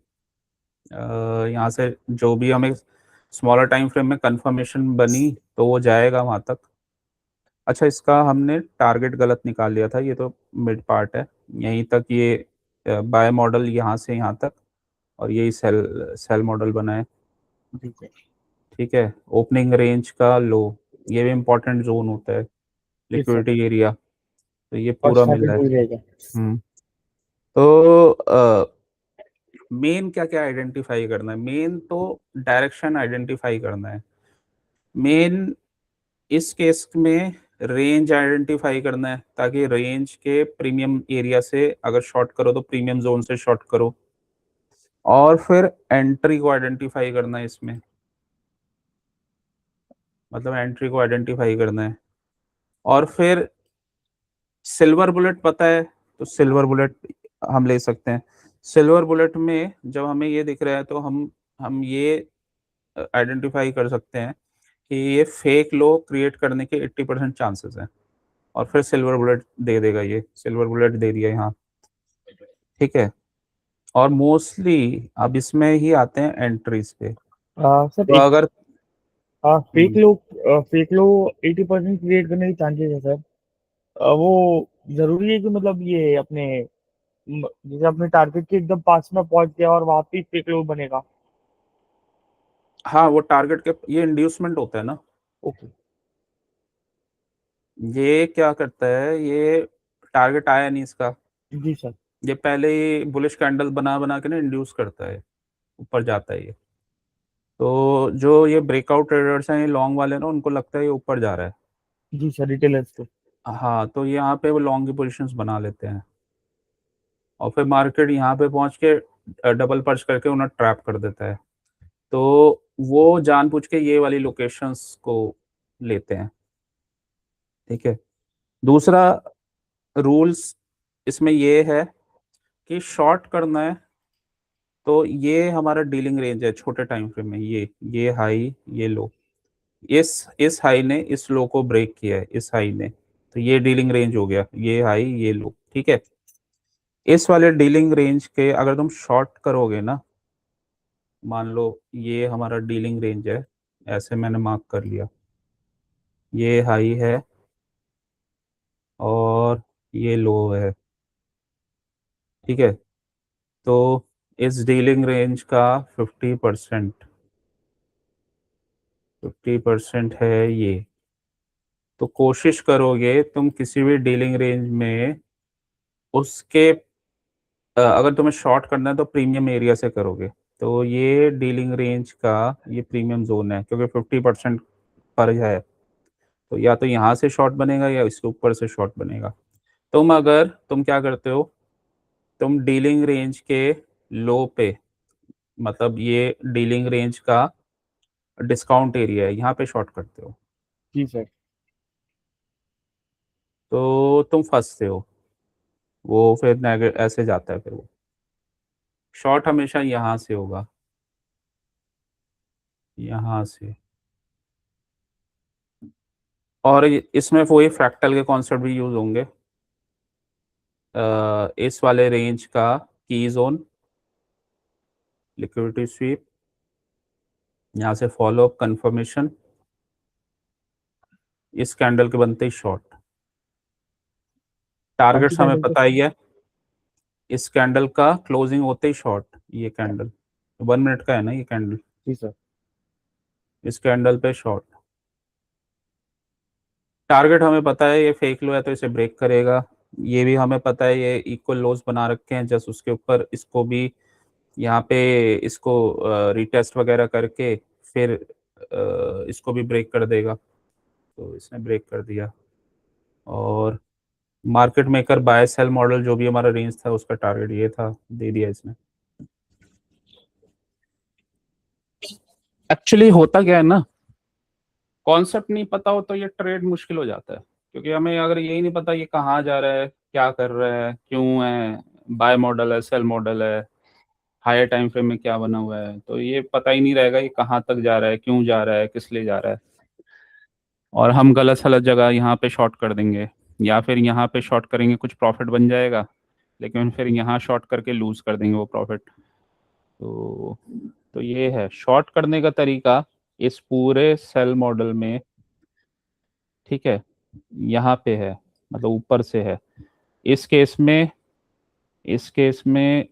यहाँ से जो भी हमें स्मॉलर टाइम फ्रेम में कंफर्मेशन बनी तो वो जाएगा वहां तक। अच्छा, इसका हमने टारगेट गलत निकाल लिया था, ये तो मिड पार्ट है, यहीं तक ये बाय मॉडल यहाँ से यहाँ तक, और यही सेल सेल मॉडल बना है, जी सर। ठीक है। ओपनिंग रेंज का लो, ये भी इम्पोर्टेंट जोन होता है, जी सर। लिक्विडिटी एरिया, तो ये और पूरा स्टॉप मिल रहा है। वही रहेगा। हम्म। तो मेन क्या क्या आइडेंटिफाई करना है, मेन तो डायरेक्शन आइडेंटिफाई करना है, मेन इस केस में रेंज आइडेंटिफाई करना है, ताकि रेंज के प्रीमियम एरिया से अगर शॉर्ट करो तो प्रीमियम जोन से शॉर्ट करो, और फिर एंट्री को आइडेंटिफाई करना है इसमें, मतलब एंट्री को आइडेंटिफाई करना है। और फिर सिल्वर बुलेट पता है, तो सिल्वर बुलेट हम ले सकते हैं। सिल्वर बुलेट में जब हमें ये दिख रहा है तो हम ये आइडेंटिफाई कर सकते हैं कि ये फेक लो क्रिएट करने के 80% चांसेस हैं, और फिर सिल्वर बुलेट दे देगा, ये सिल्वर बुलेट दे दिया यहाँ, ठीक है। और मोस्टली अब इसमें ही आते हैं एंट्रीज पे। सर तो एक अगर फेक हम्म, लो, फेक लो 80% क्रिएट करने के चांसेस है सर। वो जरूरी है कि मतलब ये अपने जैसे अपने टारगेट के एकदम पास में पहुंच गया और वहां पे फेक लो बनेगा। हाँ, वो टारगेट के ये इंड्यूसमेंट होता है ना, ओके। ये क्या करता है, ये टारगेट आया नहीं इसका, जी सर। ये पहले ही बुलिश कैंडल बना बना के ना इंड्यूस करता है, ऊपर जाता है ये। तो जो ये ब्रेकआउट ट्रेडर्स हैं, ये लॉन्ग वाले ना, उनको लगता है ये ऊपर जा रहा है, जी सर, रिटेलर्स को। हाँ, तो यहाँ पे वो लॉन्ग की पोजीशंस बना लेते हैं, और फिर मार्केट यहाँ पे पहुंच के डबल पर्च करके उन्हें ट्रैप कर देता है। तो वो जानबूझ के ये वाली लोकेशंस को लेते हैं, ठीक है। दूसरा रूल्स इसमें ये है कि शॉर्ट करना है तो ये हमारा डीलिंग रेंज है छोटे टाइम फ्रेम में, ये हाई ये लो, इस हाई ने इस लो को ब्रेक किया है, इस हाई ने, तो ये डीलिंग रेंज हो गया, ये हाई ये लो, ठीक है। इस वाले डीलिंग रेंज के अगर तुम शॉर्ट करोगे ना, मान लो ये हमारा डीलिंग रेंज है, ऐसे मैंने मार्क कर लिया, ये हाई है और ये लो है, ठीक है। तो इस डीलिंग रेंज का 50%, 50% है ये, तो कोशिश करोगे तुम किसी भी डीलिंग रेंज में उसके अगर तुम्हें शॉर्ट करना है तो प्रीमियम एरिया से करोगे। तो ये डीलिंग रेंज का ये प्रीमियम जोन है, क्योंकि 50% पर है, तो या तो यहाँ से शॉर्ट बनेगा या इसके ऊपर से शॉर्ट बनेगा। तुम क्या करते हो, तुम डीलिंग रेंज के लो पे, मतलब ये डीलिंग रेंज का डिस्काउंट एरिया है, यहाँ पे शॉर्ट करते हो, जी सर। तो तुम फंसते हो। वो फिर ऐसे जाता है, फिर वो शॉर्ट हमेशा यहाँ से होगा, यहाँ से। और इसमें वही फ्रैक्टल के कॉन्सेप्ट भी यूज होंगे। इस वाले रेंज का की जोन, लिक्विडिटी स्वीप, यहाँ से फॉलो अप कंफर्मेशन, इस कैंडल के बनते ही शॉर्ट। कौन सी टारगेट्स हमें कैंडल पे पता सर? ही है, इस कैंडल का क्लोजिंग होते ही शॉर्ट, ये कैंडल 1 मिनट का है ना ये कैंडल, जी सर। इस कैंडल पे शॉर्ट। टारगेट हमें पता है ये फेक लो है तो इसे ब्रेक करेगा, ये भी हमें पता है ये इक्वल लोज बना रखे हैं, जस्ट उसके ऊपर इसको भी यहाँ पे इसको रिटेस्ट वगैरह करके फिर इसको भी ब्रेक कर देगा। तो इसने ब्रेक कर दिया, और market maker buy sell model जो भी हमारा रेंज था उसका टारगेट ये था, दे दिया इसने। एक्चुअली होता क्या है ना, कॉन्सेप्ट नहीं पता हो तो ये ट्रेड मुश्किल हो जाता है, क्योंकि हमें अगर यही नहीं पता ये कहाँ जा रहा है, क्या कर रहा है, क्यों है, बाय मॉडल है, सेल मॉडल है, हायर टाइम फ्रेम में क्या बना हुआ है, तो ये पता ही नहीं रहेगा ये कहाँ तक जा रहा है, क्यों जा रहा है, किस लिए जा रहा है। और हम गलत सलत जगह यहाँ पे शॉर्ट कर देंगे, या फिर यहाँ पे शॉर्ट करेंगे, कुछ प्रॉफिट बन जाएगा, लेकिन फिर यहाँ शॉर्ट करके लूज कर देंगे वो प्रॉफिट। तो तो ये है शॉर्ट करने का तरीका इस पूरे सेल मॉडल में, ठीक है, यहाँ पे है, मतलब ऊपर से है। इस केस में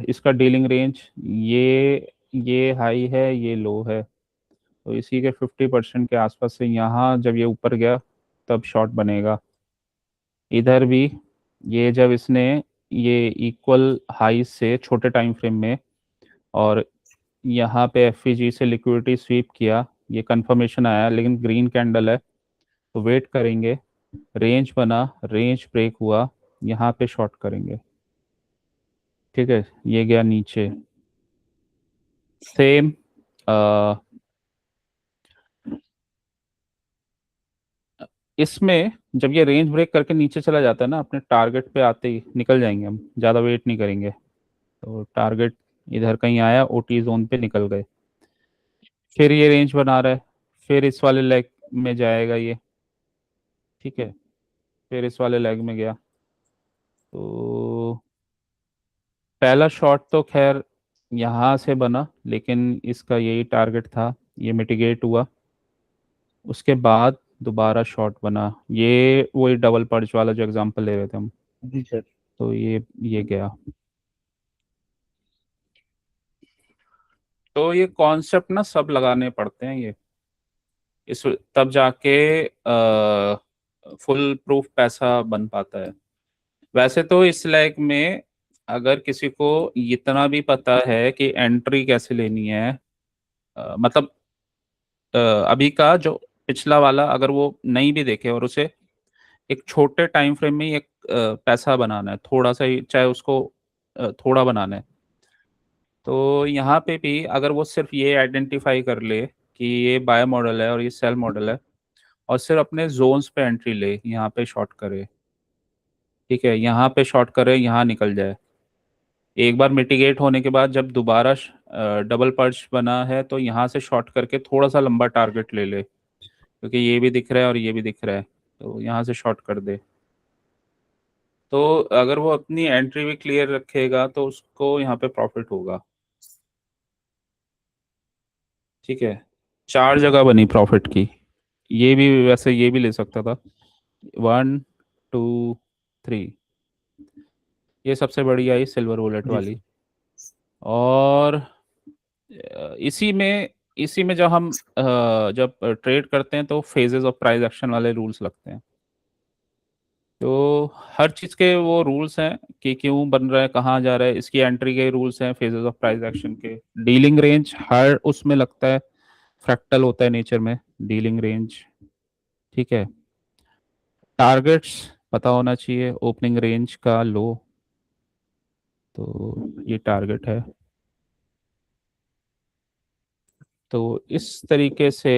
इसका डीलिंग रेंज ये हाई है, ये लो है, तो इसी के 50% के आसपास से यहाँ जब ये ऊपर गया तब शॉर्ट बनेगा। इधर भी ये जब इसने ये इक्वल हाई से छोटे टाइम फ्रेम में और यहाँ पे एफईजी से लिक्विडिटी स्वीप किया, ये कंफर्मेशन आया लेकिन ग्रीन कैंडल है, तो वेट करेंगे, रेंज बना, रेंज ब्रेक हुआ, यहाँ पे शॉर्ट करेंगे, ठीक है, ये गया नीचे। सेम इसमें जब ये रेंज ब्रेक करके नीचे चला जाता है ना, अपने टारगेट पे आते ही निकल जाएंगे, हम ज़्यादा वेट नहीं करेंगे। तो टारगेट इधर कहीं आया, ओटी जोन पे निकल गए, फिर ये रेंज बना रहा है, फिर इस वाले लेग में जाएगा ये, ठीक है, फिर इस वाले लेग में गया। तो पहला शॉट तो खैर यहाँ से बना, लेकिन इसका यही टारगेट था, ये मिटिगेट हुआ। उसके बाद दोबारा शॉट बना, ये वही डबल पर्च वाला जो एग्जांपल ले रहे थे हम, जी सर। तो ये गया। तो ये कॉन्सेप्ट ना सब लगाने पड़ते हैं, ये इस तब जाके फुल प्रूफ पैसा बन पाता है। वैसे तो इस लाइक में अगर किसी को इतना भी पता है कि एंट्री कैसे लेनी है, मतलब अभी का जो पिछला वाला अगर वो नहीं भी देखे और उसे एक छोटे टाइम फ्रेम में ही एक पैसा बनाना है, थोड़ा सा ही चाहे उसको थोड़ा बनाना है, तो यहाँ पे भी अगर वो सिर्फ ये आइडेंटिफाई कर ले कि ये बाय मॉडल है और ये सेल मॉडल है, और सिर्फ अपने जोन्स पे एंट्री ले, यहाँ पे शॉर्ट करे, ठीक है, यहाँ पे शॉर्ट करे, यहाँ निकल जाए, एक बार मिटिगेट होने के बाद जब दोबारा डबल पर्च बना है तो यहाँ से शॉर्ट करके थोड़ा सा लंबा टारगेट ले ले, क्योंकि ये भी दिख रहा है और ये भी दिख रहा है, तो यहाँ से शॉर्ट कर दे। तो अगर वो अपनी एंट्री भी क्लियर रखेगा तो उसको यहाँ पे प्रॉफिट होगा, ठीक है। 4 जगह बनी प्रॉफिट की, ये भी वैसे ये भी ले सकता था, 1 2 3, ये सबसे बड़ी आई सिल्वर बुलेट जी वाली। सर। और इसी में इसी में जब हम जब ट्रेड करते हैं तो फेजेस ऑफ प्राइस एक्शन वाले रूल्स लगते हैं। तो हर चीज़ के वो रूल्स हैं कि क्यों बन रहा है, कहाँ जा रहा है, इसकी एंट्री के रूल्स हैं, फेजेस ऑफ प्राइस एक्शन के। डीलिंग रेंज हर उसमें लगता है, फ्रैक्टल होता है नेचर में डीलिंग रेंज। ठीक है। टारगेट्स पता होना चाहिए, ओपनिंग रेंज का लो, तो ये टारगेट है। तो इस तरीके से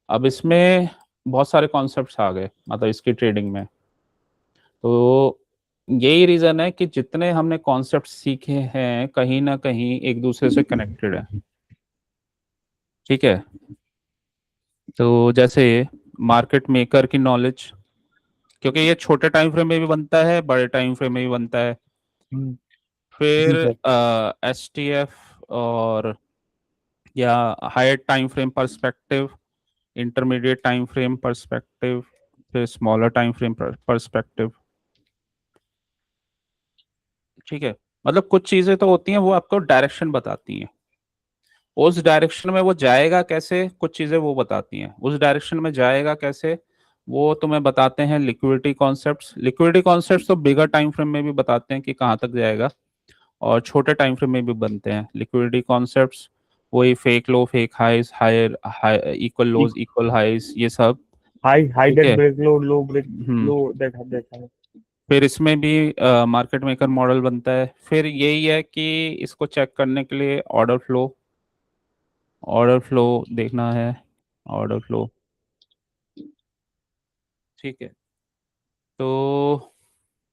अब इसमें बहुत सारे कॉन्सेप्ट्स आ गए मतलब इसकी ट्रेडिंग में। तो यही रीजन है कि जितने हमने कॉन्सेप्ट सीखे हैं कहीं ना कहीं एक दूसरे से कनेक्टेड है। ठीक है। तो जैसे मार्केट मेकर की नॉलेज, क्योंकि ये छोटे टाइम फ्रेम में भी बनता है, बड़े टाइम फ्रेम में भी बनता है। हम्म, फिर जी सर। एसटीएफ और या higher time frame perspective, intermediate time frame perspective, फिर स्मॉलर टाइम फ्रेम पर्सपेक्टिव। ठीक है। मतलब कुछ चीजें तो होती हैं वो आपको डायरेक्शन बताती हैं, उस डायरेक्शन में वो जाएगा कैसे, कुछ चीजें वो बताती हैं उस डायरेक्शन में जाएगा कैसे। वो तुम्हें बताते हैं लिक्विडिटी कॉन्सेप्ट्स। लिक्विडिटी कॉन्सेप्ट्स तो बिगर टाइम फ्रेम में भी बताते हैं कि कहाँ तक जाएगा, और छोटे टाइम फ्रेम में भी बनते हैं लिक्विडिटी कॉन्सेप्ट्स। वही fake low, fake highs, higher equal lows, equal highs, ये सब। हाई हाई ठीक दैट है। Break low break hmm. Low that देखा है। फिर इसमें भी मार्केट मेकर मॉडल बनता है। फिर यही है कि इसको चेक करने के लिए ऑर्डर फ्लो, ऑर्डर फ्लो देखना है, ऑर्डर फ्लो। ठीक है। तो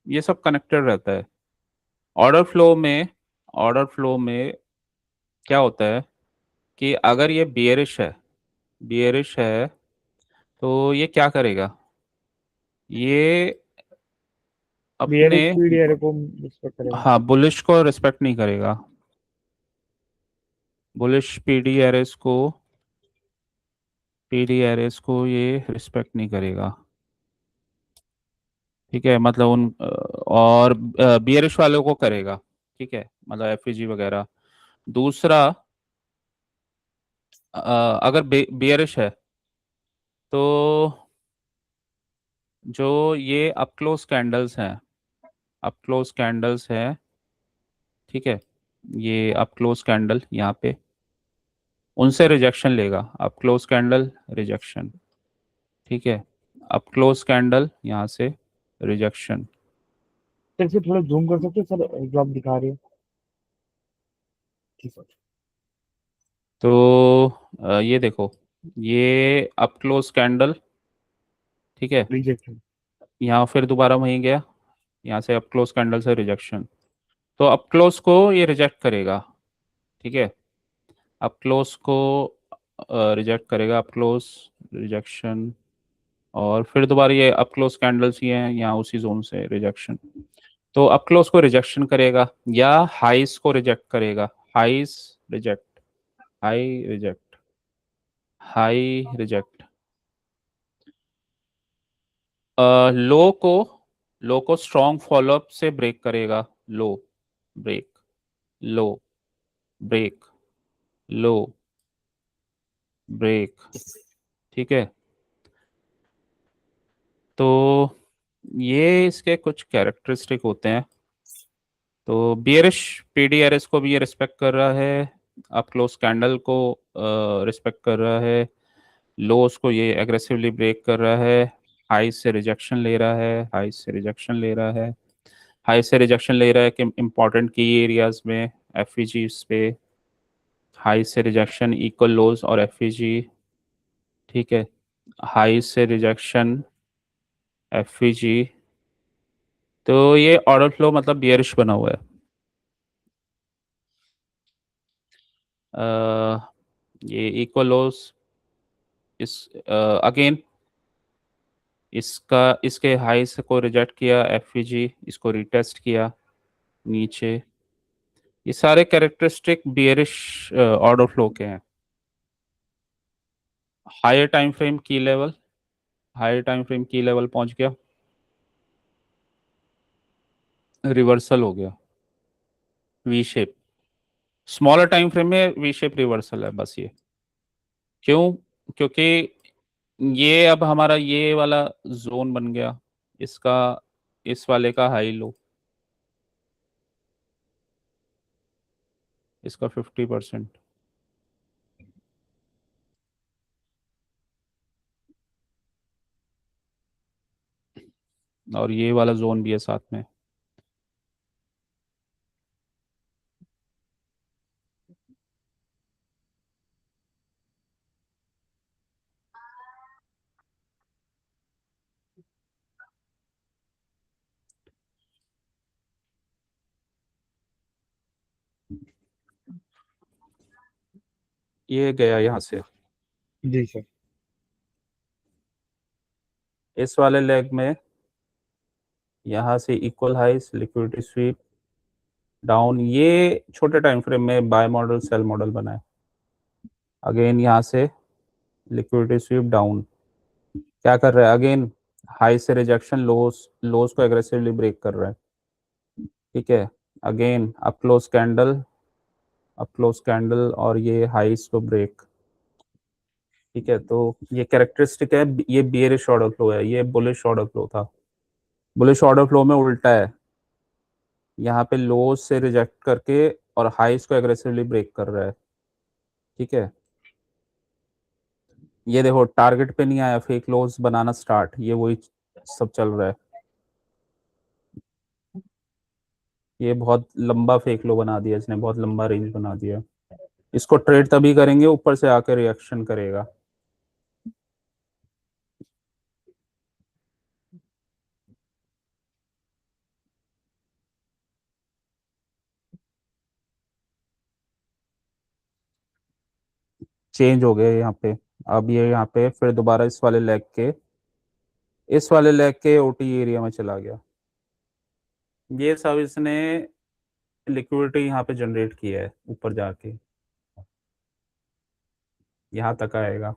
ये सब कनेक्टेड रहता है। ऑर्डर फ्लो में, ऑर्डर फ्लो में क्या होता है कि अगर ये बियरिश है, बियरिश है तो ये क्या करेगा, ये अपने, बियरिश पीडी एरो को रिस्पेक्ट करेगा। हाँ, बुलिश को रिस्पेक्ट नहीं करेगा। बुलिश पीडी एरएस को, पीडी एरएस को ये रिस्पेक्ट नहीं करेगा। ठीक है। मतलब उन और बियरिश वालों को करेगा। ठीक है, मतलब एफईजी वगैरह। दूसरा, अगर बियरिश है तो जो ये अप क्लोज कैंडल्स हैं, अप क्लोज कैंडल्स हैं, ठीक है, ये अप क्लोज कैंडल यहाँ पे, उनसे रिजेक्शन लेगा। Up close candle rejection. ठीक है। अप क्लोज कैंडल यहाँ से रिजेक्शन। सर इसे थोड़ा जूम कर सकते हैं सर, जो आप दिखा रहे हैं। जी सर। तो ये देखो, ये अप क्लोज कैंडल। ठीक है। रिजेक्शन। यहाँ फिर दोबारा वहीं गया, यहाँ से अप क्लोज कैंडल से रिजेक्शन। तो अप क्लोज को ये रिजेक्ट करेगा। ठीक है। अप क्लोज को रिजेक्ट करेगा, अप क्लोज रिजेक्शन। और फिर दोबारा ये अप क्लोज कैंडल्स ही हैं यहाँ उसी जोन से रिजेक्शन। तो अप क्लोज को रिजेक्शन करेगा या हाइस को रिजेक्ट करेगा। Highs reject, high reject, high reject. Low को, लो को स्ट्रॉन्ग फॉलोअप से ब्रेक करेगा। Low, break, low, break, low, break. ठीक है। तो ये इसके कुछ कैरेक्टरिस्टिक होते हैं। तो बियरिश पीडीआरएस को भी ये रिस्पेक्ट कर रहा है, अप क्लोज कैंडल को रिस्पेक्ट कर रहा है, लोस को ये एग्रेसिवली ब्रेक कर रहा है, हाई से रिजेक्शन ले रहा है, हाई से रिजेक्शन ले रहा है, हाई से रिजेक्शन ले रहा है कि इंपॉर्टेंट की एरियाज में, एफईजी पे हाई से रिजेक्शन, इक्वल लोज और एफईजी। ठीक है। हाई से रिजेक्शन, एफईजी। तो ये ऑर्डर फ्लो मतलब बियरिश बना हुआ है। ये इक्वल लोज, इस अगेन इसका, इसके हाई से को रिजेक्ट किया, एफईजी इसको रिटेस्ट किया नीचे। ये सारे कैरेक्टरिस्टिक बियरिश ऑर्डर फ्लो के हैं। हायर टाइम फ्रेम की लेवल, हायर टाइम फ्रेम की लेवल पहुंच गया, रिवर्सल हो गया, V shape. Smaller time frame में वी शेप रिवर्सल है बस ये। क्यों? क्योंकि ये अब हमारा ये वाला जोन बन गया, इसका, इस वाले का हाई लो, इसका 50%, और ये वाला जोन भी है साथ में। ये गया यहाँ से, जी सर। इस वाले लेग में यहाँ से इक्वल हाइस, लिक्विडिटी स्वीप डाउन, ये छोटे टाइम फ्रेम में बाय मॉडल सेल मॉडल बना है। अगेन यहाँ से लिक्विडिटी स्वीप डाउन, क्या कर रहा है? अगेन हाई से रिजेक्शन, लोस, लोस को एग्रेसिवली ब्रेक कर रहा है। ठीक है, again up close candle, up close candle, और ये हाइस को ब्रेक। ठीक है, तो ये कैरेक्टरिस्टिक है, ये बियरिश ऑर्डर फ्लो है, ये बुलिश ऑर्डर फ्लो था। बुलिश ऑर्डर फ्लो में उल्टा है, यहाँ पे लोस से रिजेक्ट करके और हाइस को एग्रेसिवली ब्रेक कर रहा है। ठीक है, ये देखो टारगेट पे नहीं आया, फेक लोस बनाना स्टार्ट, ये वही सब चल रहा है। ये बहुत लंबा फेक लो बना दिया इसने, बहुत लंबा रेंज बना दिया। इसको ट्रेड तभी करेंगे ऊपर से आकर रिएक्शन करेगा। चेंज हो गया यहाँ पे, अब ये यहाँ पे फिर दोबारा इस वाले लेग के ओटी एरिया में चला गया। ये सब इसने लिक्विडिटी यहाँ पे जनरेट किया है, ऊपर जाके यहाँ तक आएगा।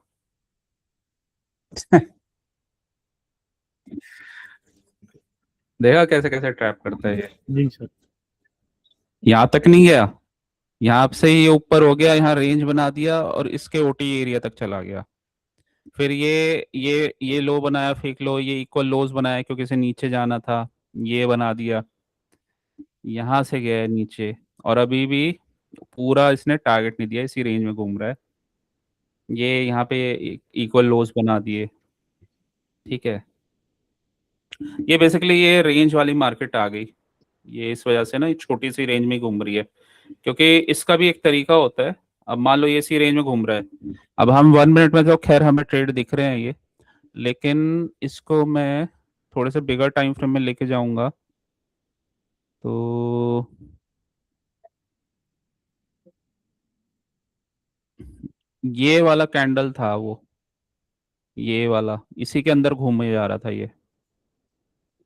देखा कैसे कैसे ट्रैप करता है ये। जी सर। यहाँ तक नहीं गया, यहाँ से ही ये ऊपर हो गया, यहाँ रेंज बना दिया और इसके ओटी एरिया तक चला गया। फिर ये लो बनाया, फेक लो, ये इक्वल लोज बनाया क्योंकि इसे नीचे जाना था, ये बना दिया, यहाँ से गया है नीचे, और अभी भी पूरा इसने टारगेट नहीं दिया, इसी रेंज में घूम रहा है। ये यहाँ पे इक्वल लोज बना दिए। ठीक है, ये बेसिकली ये रेंज वाली मार्केट आ गई, ये इस वजह से ना ये छोटी सी रेंज में घूम रही है, क्योंकि इसका भी एक तरीका होता है। अब मान लो ये इसी रेंज में घूम रहा है, अब हम 1 मिनट में तो खैर हमें ट्रेड दिख रहे हैं ये, लेकिन इसको मैं थोड़े से बिगर टाइम फ्रेम में लेके जाऊंगा, तो ये वाला कैंडल था वो, ये वाला इसी के अंदर घूमे जा रहा था ये।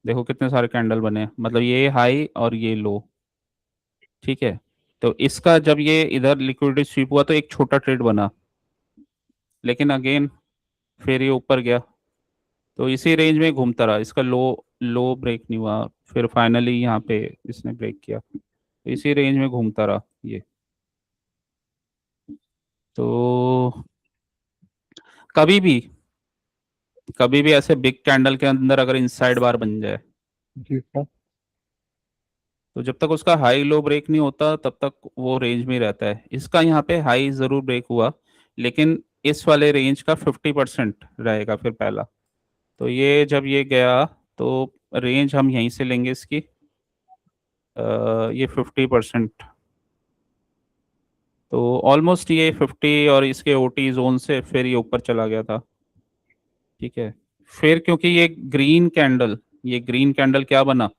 देखो कितने सारे कैंडल बने हैं, मतलब ये हाई और ये लो। ठीक है, तो इसका जब ये इधर लिक्विडिटी स्वीप हुआ तो एक छोटा ट्रेड बना, लेकिन अगेन फिर ये ऊपर गया, तो इसी रेंज में घूमता रहा, इसका लो लो ब्रेक नहीं हुआ, फिर फाइनली यहाँ पे इसने ब्रेक किया, तो इसी रेंज में घूमता रहा ये। तो कभी भी कभी भी ऐसे बिग कैंडल के अंदर अगर इनसाइड बार बन जाए, जी सर। तो जब तक उसका हाई लो ब्रेक नहीं होता तब तक वो रेंज में ही रहता है। इसका यहाँ पे हाई जरूर ब्रेक हुआ, लेकिन इस वाले रेंज का 50% रहेगा फिर पहला। तो ये जब ये गया तो रेंज हम यहीं से लेंगे इसकी, ये 50%, तो ऑलमोस्ट ये 50 और इसके ओटी जोन से फिर ये ऊपर चला गया था। ठीक है, फिर क्योंकि ये ग्रीन कैंडल क्या बना,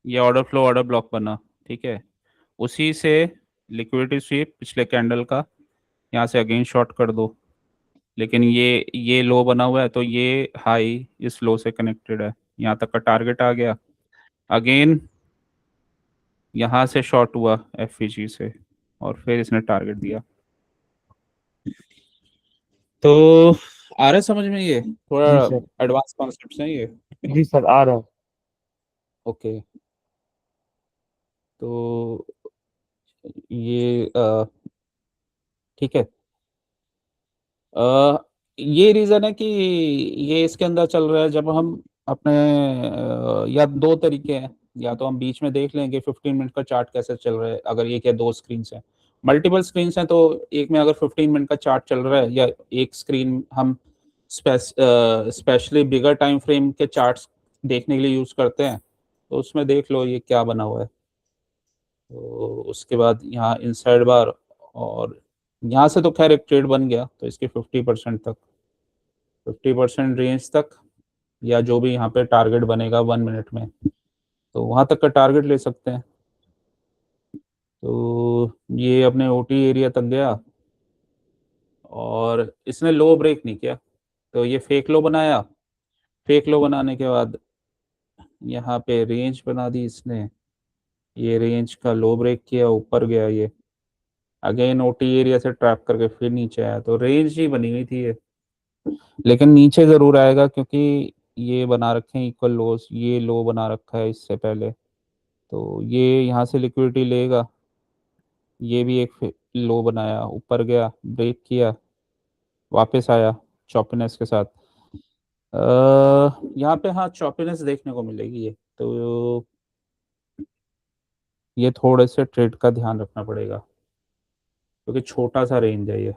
ये ऑर्डर फ्लो ऑर्डर ब्लॉक बना। ठीक है, उसी से लिक्विडिटी स्वीप पिछले कैंडल का, यहाँ से अगेन शॉर्ट कर दो, लेकिन ये लो बना हुआ है तो ये हाई इस लो से कनेक्टेड है, यहाँ तक का टारगेट आ गया। अगेन यहाँ से शॉर्ट हुआ एफईजी से, और फिर इसने टारगेट दिया। तो आ रहा है समझ में ये, थोड़ा जी सर। एडवांस कॉन्सेप्ट्स हैं ये। जी सर आ रहा है। ओके, तो ये ठीक है। ये रीजन है कि ये इसके अंदर चल रहा है जब हम अपने या दो तरीके हैं, या तो हम बीच में देख लेंगे 15 मिनट का चार्ट कैसे चल रहा है, अगर एक या दो स्क्रीन हैं, मल्टीपल स्क्रीन हैं तो एक में अगर 15 मिनट का चार्ट चल रहा है, या एक स्क्रीन हम स्पेशली बिगर टाइम फ्रेम के चार्ट्स देखने के लिए यूज करते हैं, तो उसमें देख लो ये क्या बना हुआ है। तो उसके बाद यहाँ इनसाइड बार, और यहाँ से तो खैर एक ट्रेड बन गया, तो इसके 50% तक, 50% रेंज तक, या जो भी यहाँ पे टारगेट बनेगा 1 मिनट में, तो वहां तक का टारगेट ले सकते हैं। तो ये अपने ओटी एरिया तक गया और इसने लो ब्रेक नहीं किया, तो ये फेक लो बनाया। फेक लो बनाने के बाद यहाँ पे रेंज बना दी इसने, ये रेंज का लो ब्रेक किया, ऊपर गया ये, अगेन ओटी एरिया से ट्रैप करके फिर नीचे आया, तो रेंज ही बनी हुई थी ये, लेकिन नीचे जरूर आएगा क्योंकि ये बना रखे हैं इक्वल लोस, ये लो बना रखा है इससे पहले, तो ये यहाँ से लिक्विडिटी लेगा। ये भी एक लो बनाया, ऊपर गया, ब्रेक किया, वापस आया चॉपिनेस के साथ। यहाँ पे हाँ चॉपिनेस देखने को मिलेगी ये, तो ये थोड़े से ट्रेड का ध्यान रखना पड़ेगा क्योंकि छोटा सा रेंज है ये।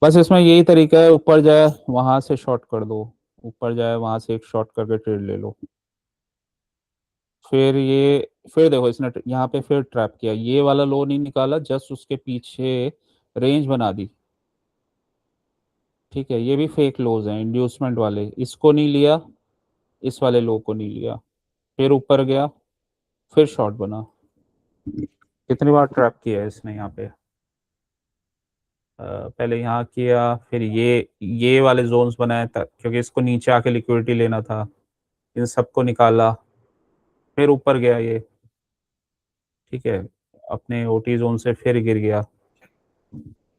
बस इसमें यही तरीका है, ऊपर जाए वहां से शॉर्ट कर दो, ऊपर जाए वहां से एक शॉर्ट करके ट्रेड ले लो। फिर ये, फिर देखो इसने यहाँ पे फिर ट्रैप किया, ये वाला लो नहीं निकाला, जस्ट उसके पीछे रेंज बना दी। ठीक है, ये भी फेक लोज हैं इंड्यूसमेंट वाले, इसको नहीं लिया, इस वाले लो को नहीं लिया, फिर ऊपर गया, फिर शॉर्ट बना। कितनी बार ट्रैप किया है इसने यहाँ पे, पहले यहाँ किया, फिर ये वाले जोन्स बनाए था क्योंकि इसको नीचे आके लिक्विडिटी लेना था, इन सबको निकाला, फिर ऊपर गया ये। ठीक है, अपने ओटी जोन से फिर गिर गया,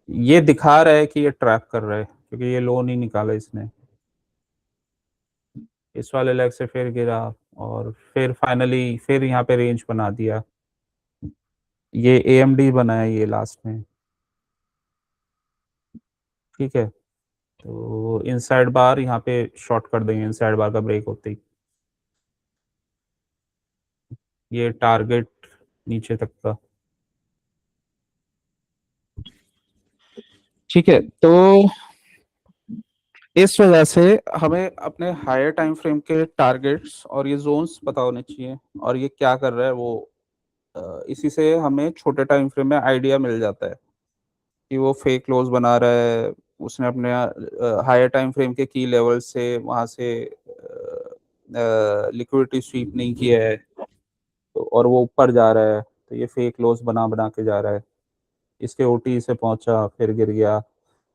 ये दिखा रहा है कि ये ट्रैप कर रहा है क्योंकि ये लो नहीं निकाला इसने, इस वाले लेग से फिर गिरा, और फिर फाइनली फिर यहाँ पे रेंज बना दिया, ये एएमडी बनाया ये लास्ट में। ठीक है, तो इनसाइड बार यहाँ पे शॉर्ट कर देंगे इनसाइड बार का ब्रेक होते ही, ये टारगेट नीचे तक का। ठीक है, तो इस वजह से हमें अपने हायर टाइम फ्रेम के टारगेट्स और ये जोन्स पता होने चाहिए, और ये क्या कर रहा है वो, इसी से हमें छोटे टाइम फ्रेम में आइडिया मिल जाता है कि वो फेक क्लोज बना रहा है, उसने अपने हायर टाइम फ्रेम के की लेवल से वहां से लिक्विडिटी स्वीप नहीं किया है, तो और वो ऊपर जा रहा है, तो ये फेक क्लोज बना बना के जा रहा है, इसके ओटी से पहुंचा फिर गिर गया,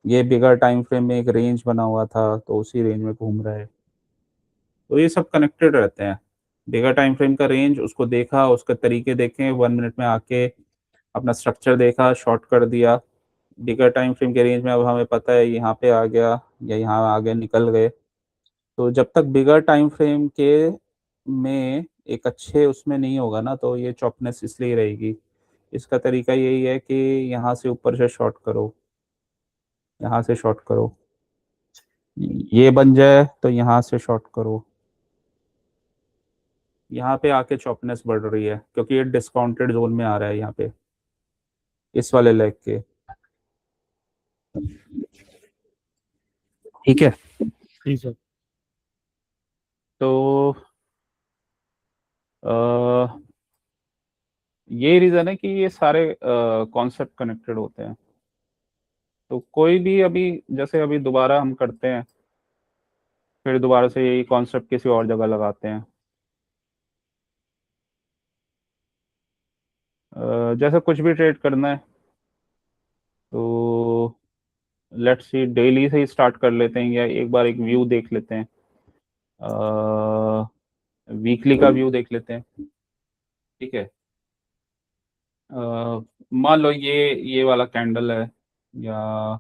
ये बिगर टाइम फ्रेम में एक रेंज बना हुआ था तो उसी रेंज में घूम रहा है, तो ये सब कनेक्टेड रहते हैं। बिगर टाइम फ्रेम का रेंज उसको देखा, उसके तरीके देखे, 1 मिनट में आके अपना स्ट्रक्चर देखा, शॉर्ट कर दिया। बिगर टाइम फ्रेम के रेंज में अब हमें पता है यहाँ पे आ गया या यहाँ आगे निकल गए, तो जब तक बिगर टाइम फ्रेम के में एक अच्छे उसमें नहीं होगा ना, तो ये चॉपनेस इसलिए रहेगी। इसका तरीका यही है कि यहाँ से ऊपर से शॉर्ट करो, यहाँ से शॉर्ट करो, ये बन जाए तो यहाँ से शॉर्ट करो, यहाँ पे आके चॉपनेस बढ़ रही है क्योंकि ये डिस्काउंटेड जोन में आ रहा है यहाँ पे इस वाले लेग के। ठीक है, जी सर। तो ये रीजन है कि ये सारे कॉन्सेप्ट कनेक्टेड होते हैं, तो कोई भी अभी, जैसे अभी दोबारा हम करते हैं, फिर दोबारा से यही कॉन्सेप्ट किसी और जगह लगाते हैं। जैसे कुछ भी ट्रेड करना है तो लेट्स सी डेली से ही स्टार्ट कर लेते हैं, या एक बार एक व्यू देख लेते हैं, वीकली का व्यू देख लेते हैं। ठीक है, मान लो ये वाला कैंडल है, या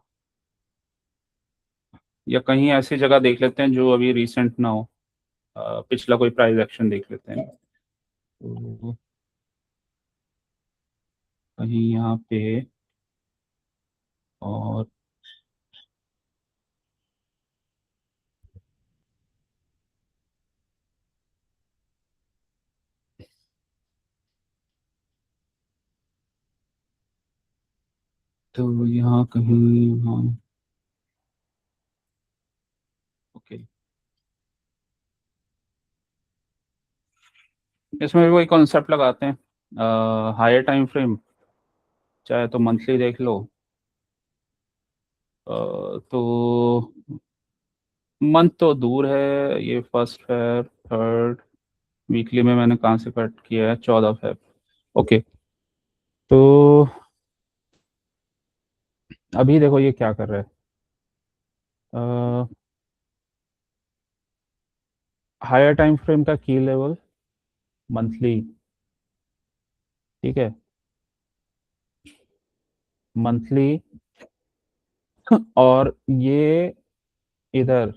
कहीं ऐसी जगह देख लेते हैं जो अभी रिसेंट ना हो, पिछला कोई प्राइस एक्शन देख लेते हैं, तो कहीं यहाँ पे, और तो यहाँ कहीं, हाँ, ओके, इसमें भी वही कॉन्सेप्ट लगाते हैं, हायर टाइम फ्रेम, चाहे तो मंथली देख लो। तो मंथ तो दूर है, ये फर्स्ट फेब, थर्ड, वीकली में मैंने कहाँ से कट किया है, 14 फेब। ओके, तो अभी देखो ये क्या कर रहा है, हायर टाइम फ्रेम का की लेवल मंथली, ठीक है, मंथली, और ये इधर,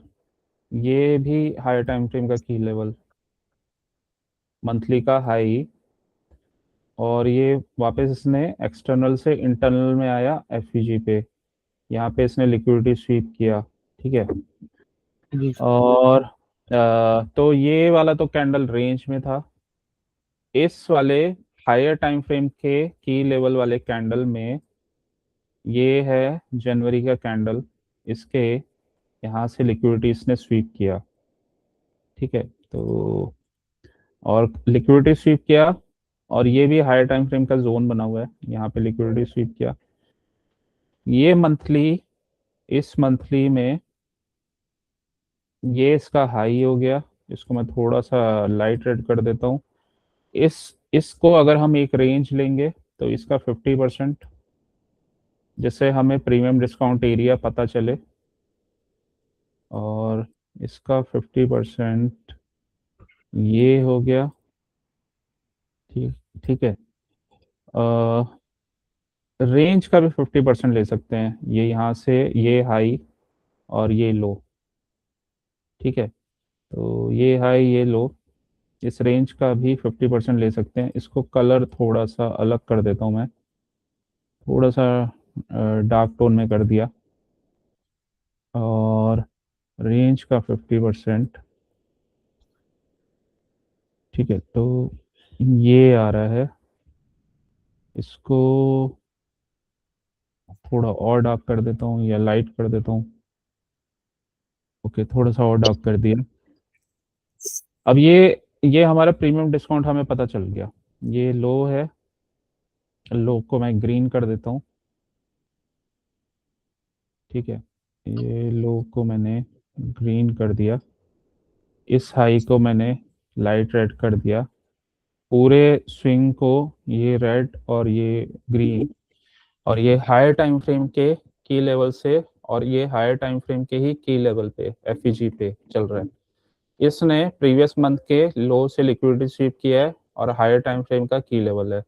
ये भी हायर टाइम फ्रेम का की लेवल मंथली का हाई, और ये वापस इसने एक्सटर्नल से इंटरनल में आया एफईजी पे, यहाँ पे इसने लिक्विडिटी स्वीप किया, ठीक है। जी सर। और तो ये वाला तो कैंडल रेंज में था, इस वाले हायर टाइम फ्रेम के की लेवल वाले कैंडल में, ये है जनवरी का कैंडल, इसके यहाँ से लिक्विडिटी इसने स्वीप किया, ठीक है। तो और लिक्विडिटी स्वीप किया, और ये भी हायर टाइम फ्रेम का जोन बना हुआ है, यहाँ पे लिक्विडिटी स्वीप किया, ये मंथली, इस मंथली में ये इसका हाई हो गया, इसको मैं थोड़ा सा लाइट रेड कर देता हूँ। इस इसको अगर हम एक रेंज लेंगे तो इसका 50%, जिससे हमें प्रीमियम डिस्काउंट एरिया पता चले, और इसका 50% ये हो गया, ठीक, ठीक है। रेंज का भी 50% ले सकते हैं, ये यहाँ से ये हाई और ये लो, ठीक है। तो ये हाई ये लो, इस रेंज का भी 50% ले सकते हैं। इसको कलर थोड़ा सा अलग कर देता हूँ मैं, थोड़ा सा डार्क टोन में कर दिया, और रेंज का 50%, ठीक है। तो ये आ रहा है, इसको थोड़ा और डार्क कर देता हूँ या लाइट कर देता हूँ, ओके, थोड़ा सा और डार्क कर दिया। अब ये हमारा प्रीमियम डिस्काउंट हमें पता चल गया, ये लो है, लो को मैं ग्रीन कर देता हूँ, ठीक है, ये लो को मैंने ग्रीन कर दिया, इस हाई को मैंने लाइट रेड कर दिया, पूरे स्विंग को ये रेड और ये ग्रीन, और ये हायर टाइम फ्रेम के की लेवल से, और ये हायर टाइम फ्रेम के ही की लेवल पे एफईजी पे चल रहा है। इसने प्रीवियस मंथ के लो से लिक्विडिटी स्वीप किया है, और हायर टाइम फ्रेम का की लेवल है।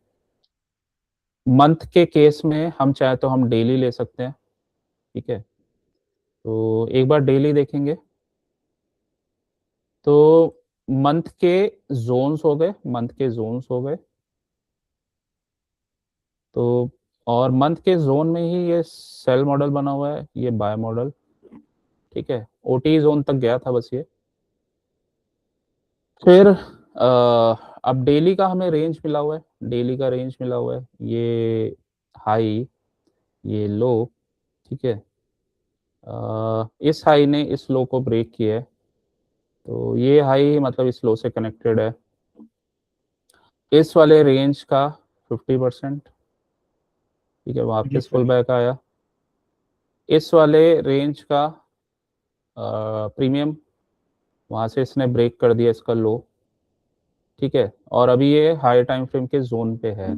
मंथ के केस में हम चाहे तो हम डेली ले सकते हैं, ठीक है। तो एक बार डेली देखेंगे, तो मंथ के जोन्स हो गए, मंथ के जोन्स हो गए, तो और मंथ के जोन में ही ये सेल मॉडल बना हुआ है, ये बाय मॉडल, ठीक है। ओटी जोन तक गया था बस ये। फिर अब डेली का हमें रेंज मिला हुआ है, डेली का रेंज मिला हुआ है, ये हाई ये लो, ठीक है। इस हाई ने इस लो को ब्रेक किया है, तो ये हाई मतलब इस लो से कनेक्टेड है, इस वाले रेंज का 50%, ठीक है, जी वापस सर। पुल बैक आया, इस वाले रेंज का प्रीमियम, वहां से इसने ब्रेक कर दिया इसका लो, ठीक है, और अभी ये हाई टाइम फ्रेम के जोन पे है।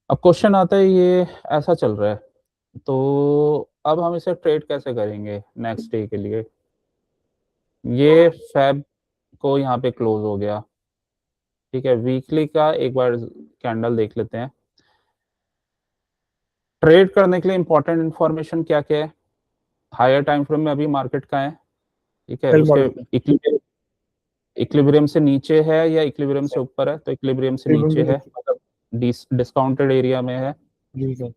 अब क्वेश्चन आता है, ये ऐसा चल रहा है, तो अब हम इसे ट्रेड कैसे करेंगे नेक्स्ट डे के लिए। ये फैब को यहाँ पे क्लोज हो गया, ठीक है। वीकली का एक बार कैंडल देख लेते हैं। ट्रेड करने के लिए इंपॉर्टेंट इन्फॉर्मेशन क्या क्या है, हायर टाइम फ्रेम में अभी मार्केट का है, ठीक है, सेल उसके मॉडल पे। इक्विलिब्रियम से नीचे है या इक्विलिब्रियम से ऊपर है, तो इक्विलिब्रियम से टेबल नीचे में है, देखिए। मतलब डिस्काउंटेड एरिया में है। जी सर।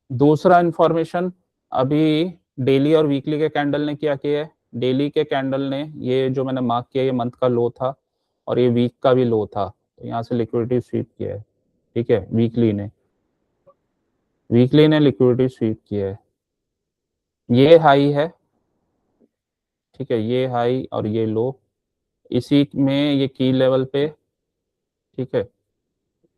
दूसरा इंफॉर्मेशन, अभी डेली और वीकली के कैंडल ने क्या किया है, डेली के कैंडल ने ये जो मैंने मार्क किया, ये मंथ का लो था, और ये वीक का भी लो था, तो यहाँ से लिक्विडिटी स्वीप किया है, ठीक है, वीकली ने। वीकली ने लिक्विडिटी स्वीप किया है, ये हाई है, ठीक है, ये हाई और ये लो, इसी में ये की लेवल पे, ठीक है।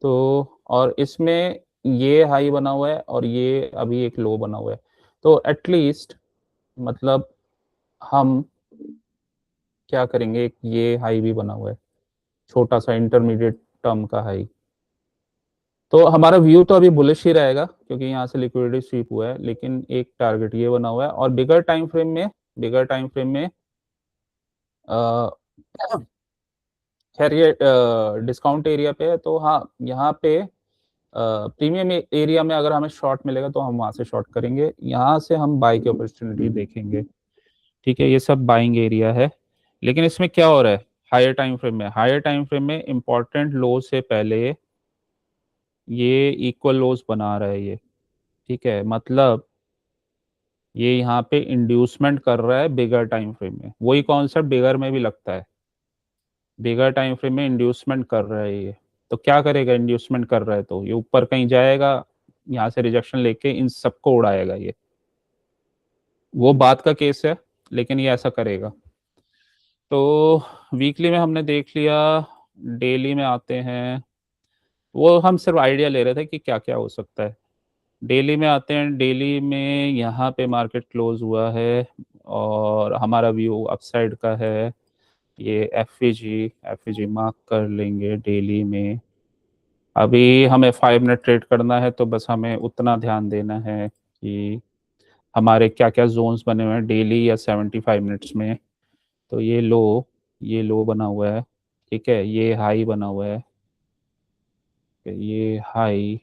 तो और इसमें ये हाई बना हुआ है और ये अभी एक लो बना हुआ है, तो एटलीस्ट मतलब हम क्या करेंगे, एक ये हाई भी बना हुआ है, छोटा सा इंटरमीडिएट टर्म का हाई। तो हमारा व्यू तो अभी बुलिश ही रहेगा क्योंकि यहाँ से लिक्विडिटी स्वीप हुआ है, लेकिन एक टारगेट ये बना हुआ है, और बिगर टाइम फ्रेम में अ, खैर ये डिस्काउंट एरिया पे है, तो हाँ यहाँ पे प्रीमियम एरिया में अगर हमें शॉर्ट मिलेगा तो हम वहां से शॉर्ट करेंगे, यहाँ से हम बाई की अपॉर्चुनिटी देखेंगे, ठीक है। ये सब बाइंग एरिया है, लेकिन इसमें क्या हो रहा है, हायर टाइम फ्रेम में इंपॉर्टेंट लो से पहले ये इक्वल लोज बना रहा है ये, ठीक है। मतलब ये यहाँ पे इंड्यूसमेंट कर रहा है बिगर टाइम फ्रेम में, वही कॉन्सेप्ट बिगर में भी लगता है, बिगर टाइम फ्रेम में इंड्यूसमेंट कर रहा है ये। तो क्या करेगा, इंड्यूसमेंट कर रहा है तो ये ऊपर कहीं जाएगा, यहाँ से रिजेक्शन लेके इन सबको उड़ाएगा ये, वो बात का केस है, लेकिन ये ऐसा करेगा। तो वीकली में हमने देख लिया, डेली में आते हैं, वो हम सिर्फ आइडिया ले रहे थे कि क्या क्या हो सकता है। डेली में आते हैं, डेली में यहाँ पे मार्केट क्लोज हुआ है और हमारा व्यू अपसाइड का है। ये एफ मार्क कर लेंगे डेली में। अभी हमें 5 मिनट ट्रेड करना है, तो बस हमें उतना ध्यान देना है कि हमारे क्या क्या जोन्स बने हुए हैं डेली या 75 मिनट्स में। तो ये लो बना हुआ है, ठीक है, ये हाई बना हुआ है, ये हाई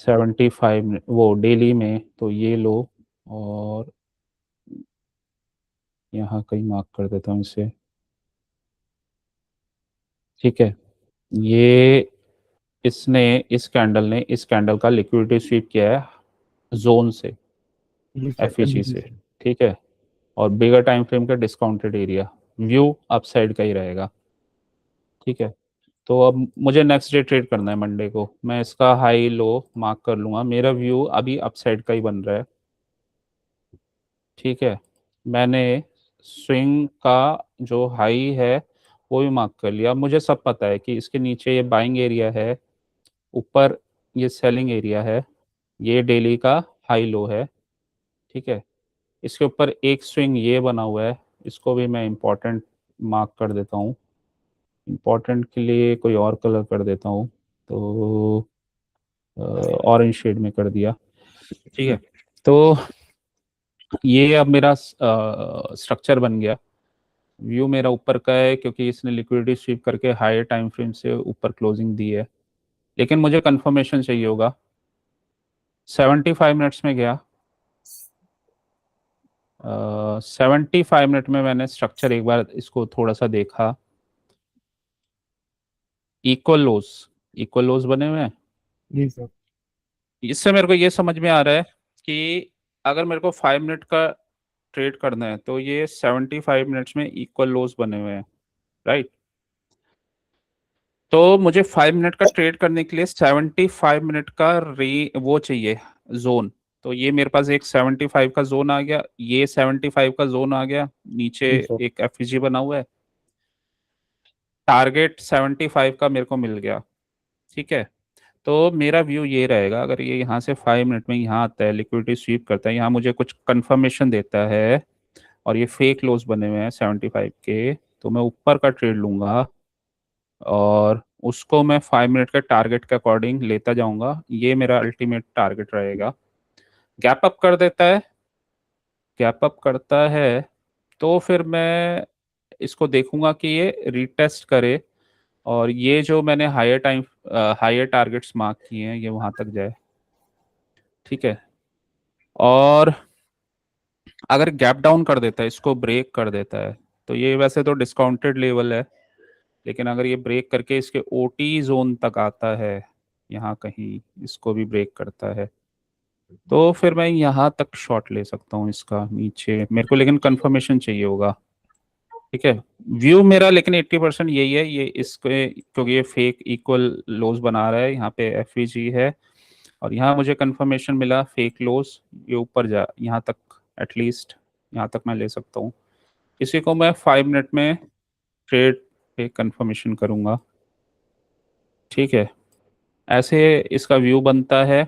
75 मिनट वो डेली में, तो ये लो, और यहाँ कहीं मार्क कर देता हूँ इसे, ठीक है। ये इसने इस कैंडल का लिक्विडिटी स्वीप किया है जोन से, जी सर, एफईजी एलबीसी से, से। ठीक है। और बिगर टाइम फ्रेम का डिस्काउंटेड एरिया, व्यू अपसाइड का ही रहेगा, ठीक है। तो अब मुझे नेक्स्ट डे ट्रेड करना है मंडे को, मैं इसका हाई लो मार्क कर लूंगा, मेरा व्यू अभी अपसाइड का ही बन रहा है, ठीक है। मैंने स्विंग का जो हाई है वो भी मार्क कर लिया, अब मुझे सब पता है कि इसके नीचे ये बाइंग एरिया है, ऊपर ये सेलिंग एरिया है, ये डेली का हाई लो है, ठीक है। इसके ऊपर एक स्विंग ये बना हुआ है, इसको भी मैं इम्पोर्टेंट मार्क कर देता हूँ, इम्पोर्टेंट के लिए कोई और कलर कर देता हूँ, तो ऑरेंज शेड में कर दिया, ठीक है। तो ये अब मेरा स्ट्रक्चर बन गया, व्यू मेरा ऊपर का है क्योंकि इसने लिक्विडिटी स्वीप करके हायर टाइम फ्रेम से ऊपर क्लोजिंग दी है, लेकिन मुझे कंफर्मेशन चाहिए होगा। 75 मिनट्स में गया, 75 मिनट में मैंने स्ट्रक्चर एक बार इसको थोड़ा सा देखा, इक्वल लोज इक्वल लोज बने हुए हैं। जी सर। इससे मेरे को ये समझ में आ रहा है कि अगर मेरे को 5 मिनट का ट्रेड करना है तो ये 75 मिनट्स में इक्वल लोज बने हुए हैं, राइट। तो मुझे 5 मिनट का ट्रेड करने के लिए 75 मिनट का रे वो चाहिए, जोन। तो ये मेरे पास एक 75 का जोन आ गया, ये 75 का जोन आ गया, नीचे जी सर। एक एफईजी बना हुआ है, टारगेट 75 का मेरे को मिल गया, ठीक है। तो मेरा व्यू ये रहेगा, अगर ये यहाँ से 5 मिनट में यहाँ आता है, लिक्विडिटी स्वीप करता है, यहाँ मुझे कुछ कंफर्मेशन देता है और ये फेक लोस बने हुए हैं 75 के, तो मैं ऊपर का ट्रेड लूंगा और उसको मैं 5 मिनट के टारगेट के अकॉर्डिंग लेता जाऊंगा, ये मेरा अल्टीमेट टारगेट रहेगा। गैप अप कर देता है, गैप अप करता है, तो फिर मैं इसको देखूंगा कि ये रीटेस्ट करे और ये जो मैंने हायर टारगेट्स मार्क किए हैं ये वहां तक जाए, ठीक है। और अगर गैप डाउन कर देता है, इसको ब्रेक कर देता है, तो ये वैसे तो डिस्काउंटेड लेवल है, लेकिन अगर ये ब्रेक करके इसके ओटी जोन तक आता है, यहाँ कहीं इसको भी ब्रेक करता है, तो फिर मैं यहाँ तक शॉर्ट ले सकता हूँ इसका नीचे, मेरे को लेकिन कंफर्मेशन चाहिए होगा, ठीक है। व्यू मेरा लेकिन 80% यही है, ये इसके क्योंकि ये फेक इक्वल लोज बना रहा है, यहाँ पे एफईजी है, और यहाँ मुझे कंफर्मेशन मिला फेक क्लोज, ये ऊपर जा यहाँ तक, एटलीस्ट यहाँ तक मैं ले सकता हूँ। इसी को मैं 5 मिनट में ट्रेड पे कंफर्मेशन करूँगा। ठीक है, ऐसे इसका व्यू बनता है।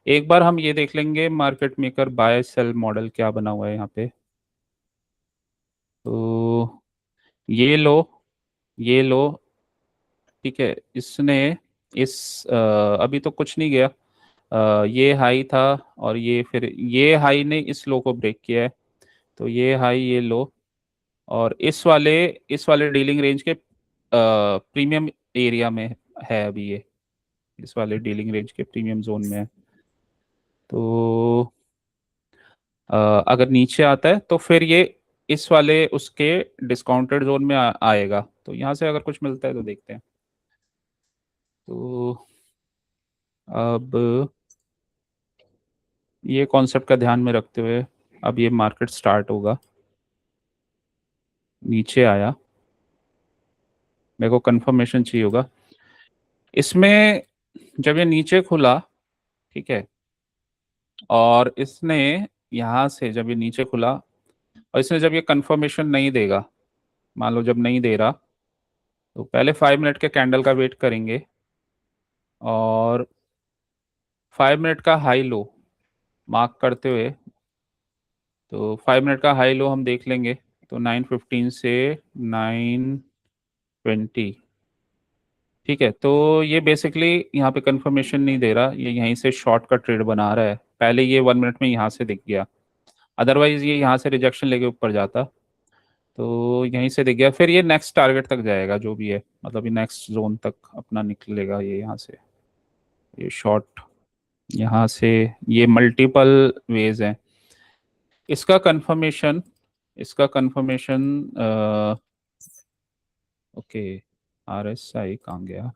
एक बार हम ये देख लेंगे market maker buy sell model क्या बना हुआ है यहाँ पे। तो ये लो, ये लो, ठीक है। इसने इस अभी तो कुछ नहीं गया, ये हाई था और ये फिर ये हाई ने इस लो को ब्रेक किया है। तो ये हाई, ये लो, और इस वाले डीलिंग रेंज के प्रीमियम एरिया में है अभी ये, इस वाले डीलिंग रेंज के प्रीमियम जोन में है। तो अगर नीचे आता है तो फिर ये इस वाले उसके डिस्काउंटेड जोन में आएगा। तो यहाँ से अगर कुछ मिलता है तो देखते हैं। तो अब ये कॉन्सेप्ट का ध्यान में रखते हुए अब ये मार्केट स्टार्ट होगा। नीचे आया, मेरे को कंफर्मेशन चाहिए होगा इसमें। जब ये नीचे खुला, ठीक है, और इसने यहाँ से जब ये नीचे खुला और इसने जब ये कंफर्मेशन नहीं देगा, मान लो जब नहीं दे रहा, तो पहले 5 मिनट के कैंडल का वेट करेंगे और 5 मिनट का हाई लो मार्क करते हुए, तो 5 मिनट का हाई लो हम देख लेंगे। तो 9:15 से 9:20, ठीक है। तो ये बेसिकली यहाँ पे कंफर्मेशन नहीं दे रहा, ये यहीं से शॉर्ट का ट्रेड बना रहा है। पहले ये 1 मिनट में यहाँ से दिख गया, अदरवाइज ये यहाँ से रिजेक्शन लेके ऊपर जाता। तो यहीं से दिख गया, फिर ये नेक्स्ट टारगेट तक जाएगा जो भी है, मतलब ये नेक्स्ट जोन तक अपना निकलेगा ये यहाँ से, ये शॉर्ट यहाँ से। ये मल्टीपल वेज हैं इसका कंफर्मेशन, इसका कंफर्मेशन। ओके, आर एस आई कहाँ गया?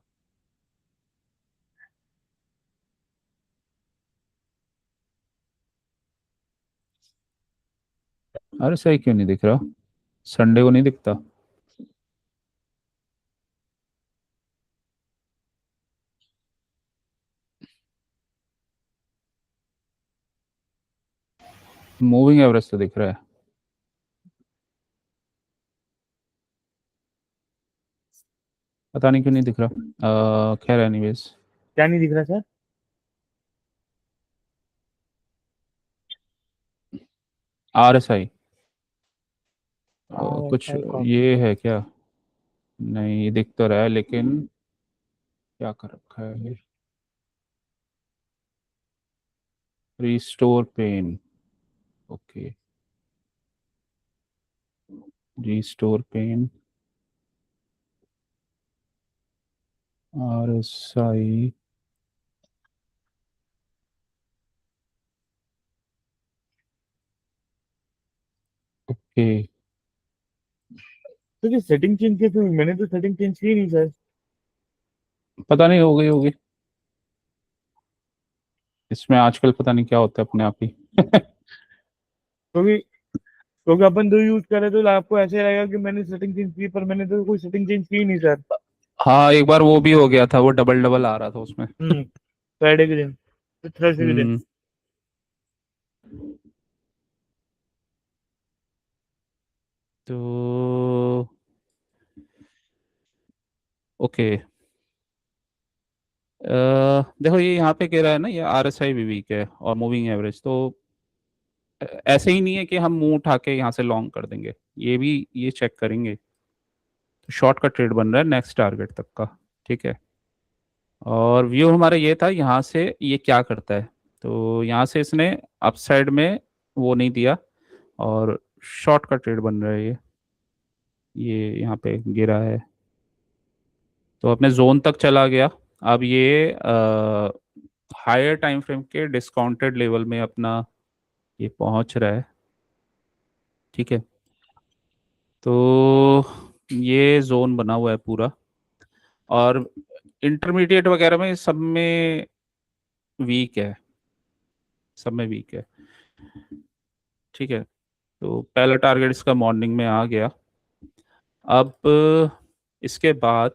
आर एस आई क्यों नहीं दिख रहा? संडे को नहीं दिखता? मूविंग एवरेज तो दिख रहा है। पता नहीं क्यों नहीं दिख रहा, खैर एनीवेज। क्या नहीं दिख रहा सर? आर एस आई कुछ RSI कॉपी। ये है क्या? नहीं दिख तो रहा है, लेकिन क्या कर रखा है? Restore pane, okay, restore pane, R S I. Okay, तो ये सेटिंग चेंज कैसे हुई? मैंने तो सेटिंग चेंज की नहीं सर। पता नहीं, हो गई होगी। इसमें आजकल पता नहीं क्या होता है अपने आप ही। क्योंकि क्योंकि अपन दो यूज कर रहे तो आपको ऐसे रहेगा कि मैंने सेटिंग चेंज की, पर मैंने तो कोई सेटिंग चेंज की नहीं सर। हाँ, एक बार वो भी हो गया था, वो डबल डबल आ रहा था उसमें। फ्राइडे के दिन, तो थर्सडे के दिन। हम्म। तो ओके, देखो ये यहाँ पे कह रहा है ना, ये आर एस आई भी वीक है और मूविंग एवरेज, तो ऐसे ही नहीं है कि हम मुंह उठा के यहाँ से लॉन्ग कर देंगे, ये भी ये चेक करेंगे। तो शॉर्ट का ट्रेड बन रहा है नेक्स्ट टारगेट तक का, ठीक है। और व्यू हमारा ये था यहाँ से ये क्या करता है। तो यहाँ से इसने अपसाइड में वो नहीं दिया और शॉर्ट का ट्रेड बन रहा है ये यहाँ पे गिरा है, तो अपने जोन तक चला गया। अब ये हायर टाइम फ्रेम के डिस्काउंटेड लेवल में अपना ये पहुंच रहा है, ठीक है। तो ये जोन बना हुआ है पूरा, और इंटरमीडिएट वगैरह में सब में वीक है, सब में वीक है, ठीक है। तो पहला टारगेट इसका मॉर्निंग में आ गया। अब इसके बाद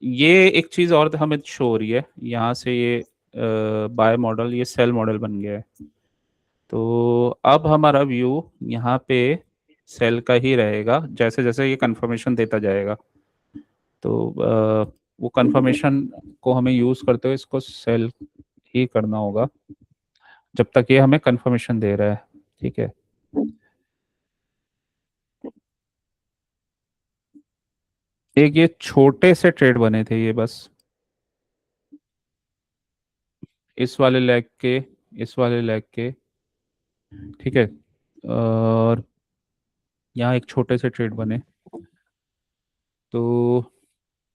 ये एक चीज और हमें शो हो रही है यहाँ से, ये बाय मॉडल, ये सेल मॉडल बन गया है। तो अब हमारा व्यू यहाँ पे सेल का ही रहेगा, जैसे जैसे ये कंफर्मेशन देता जाएगा। तो वो कंफर्मेशन को हमें यूज करते हुए इसको सेल ही करना होगा जब तक ये हमें कंफर्मेशन दे रहा है। ठीक है। एक ये छोटे से ट्रेड बने थे ये बस, इस वाले लेग के, इस वाले लेग के। ठीक है। और यहाँ एक छोटे से ट्रेड बने। तो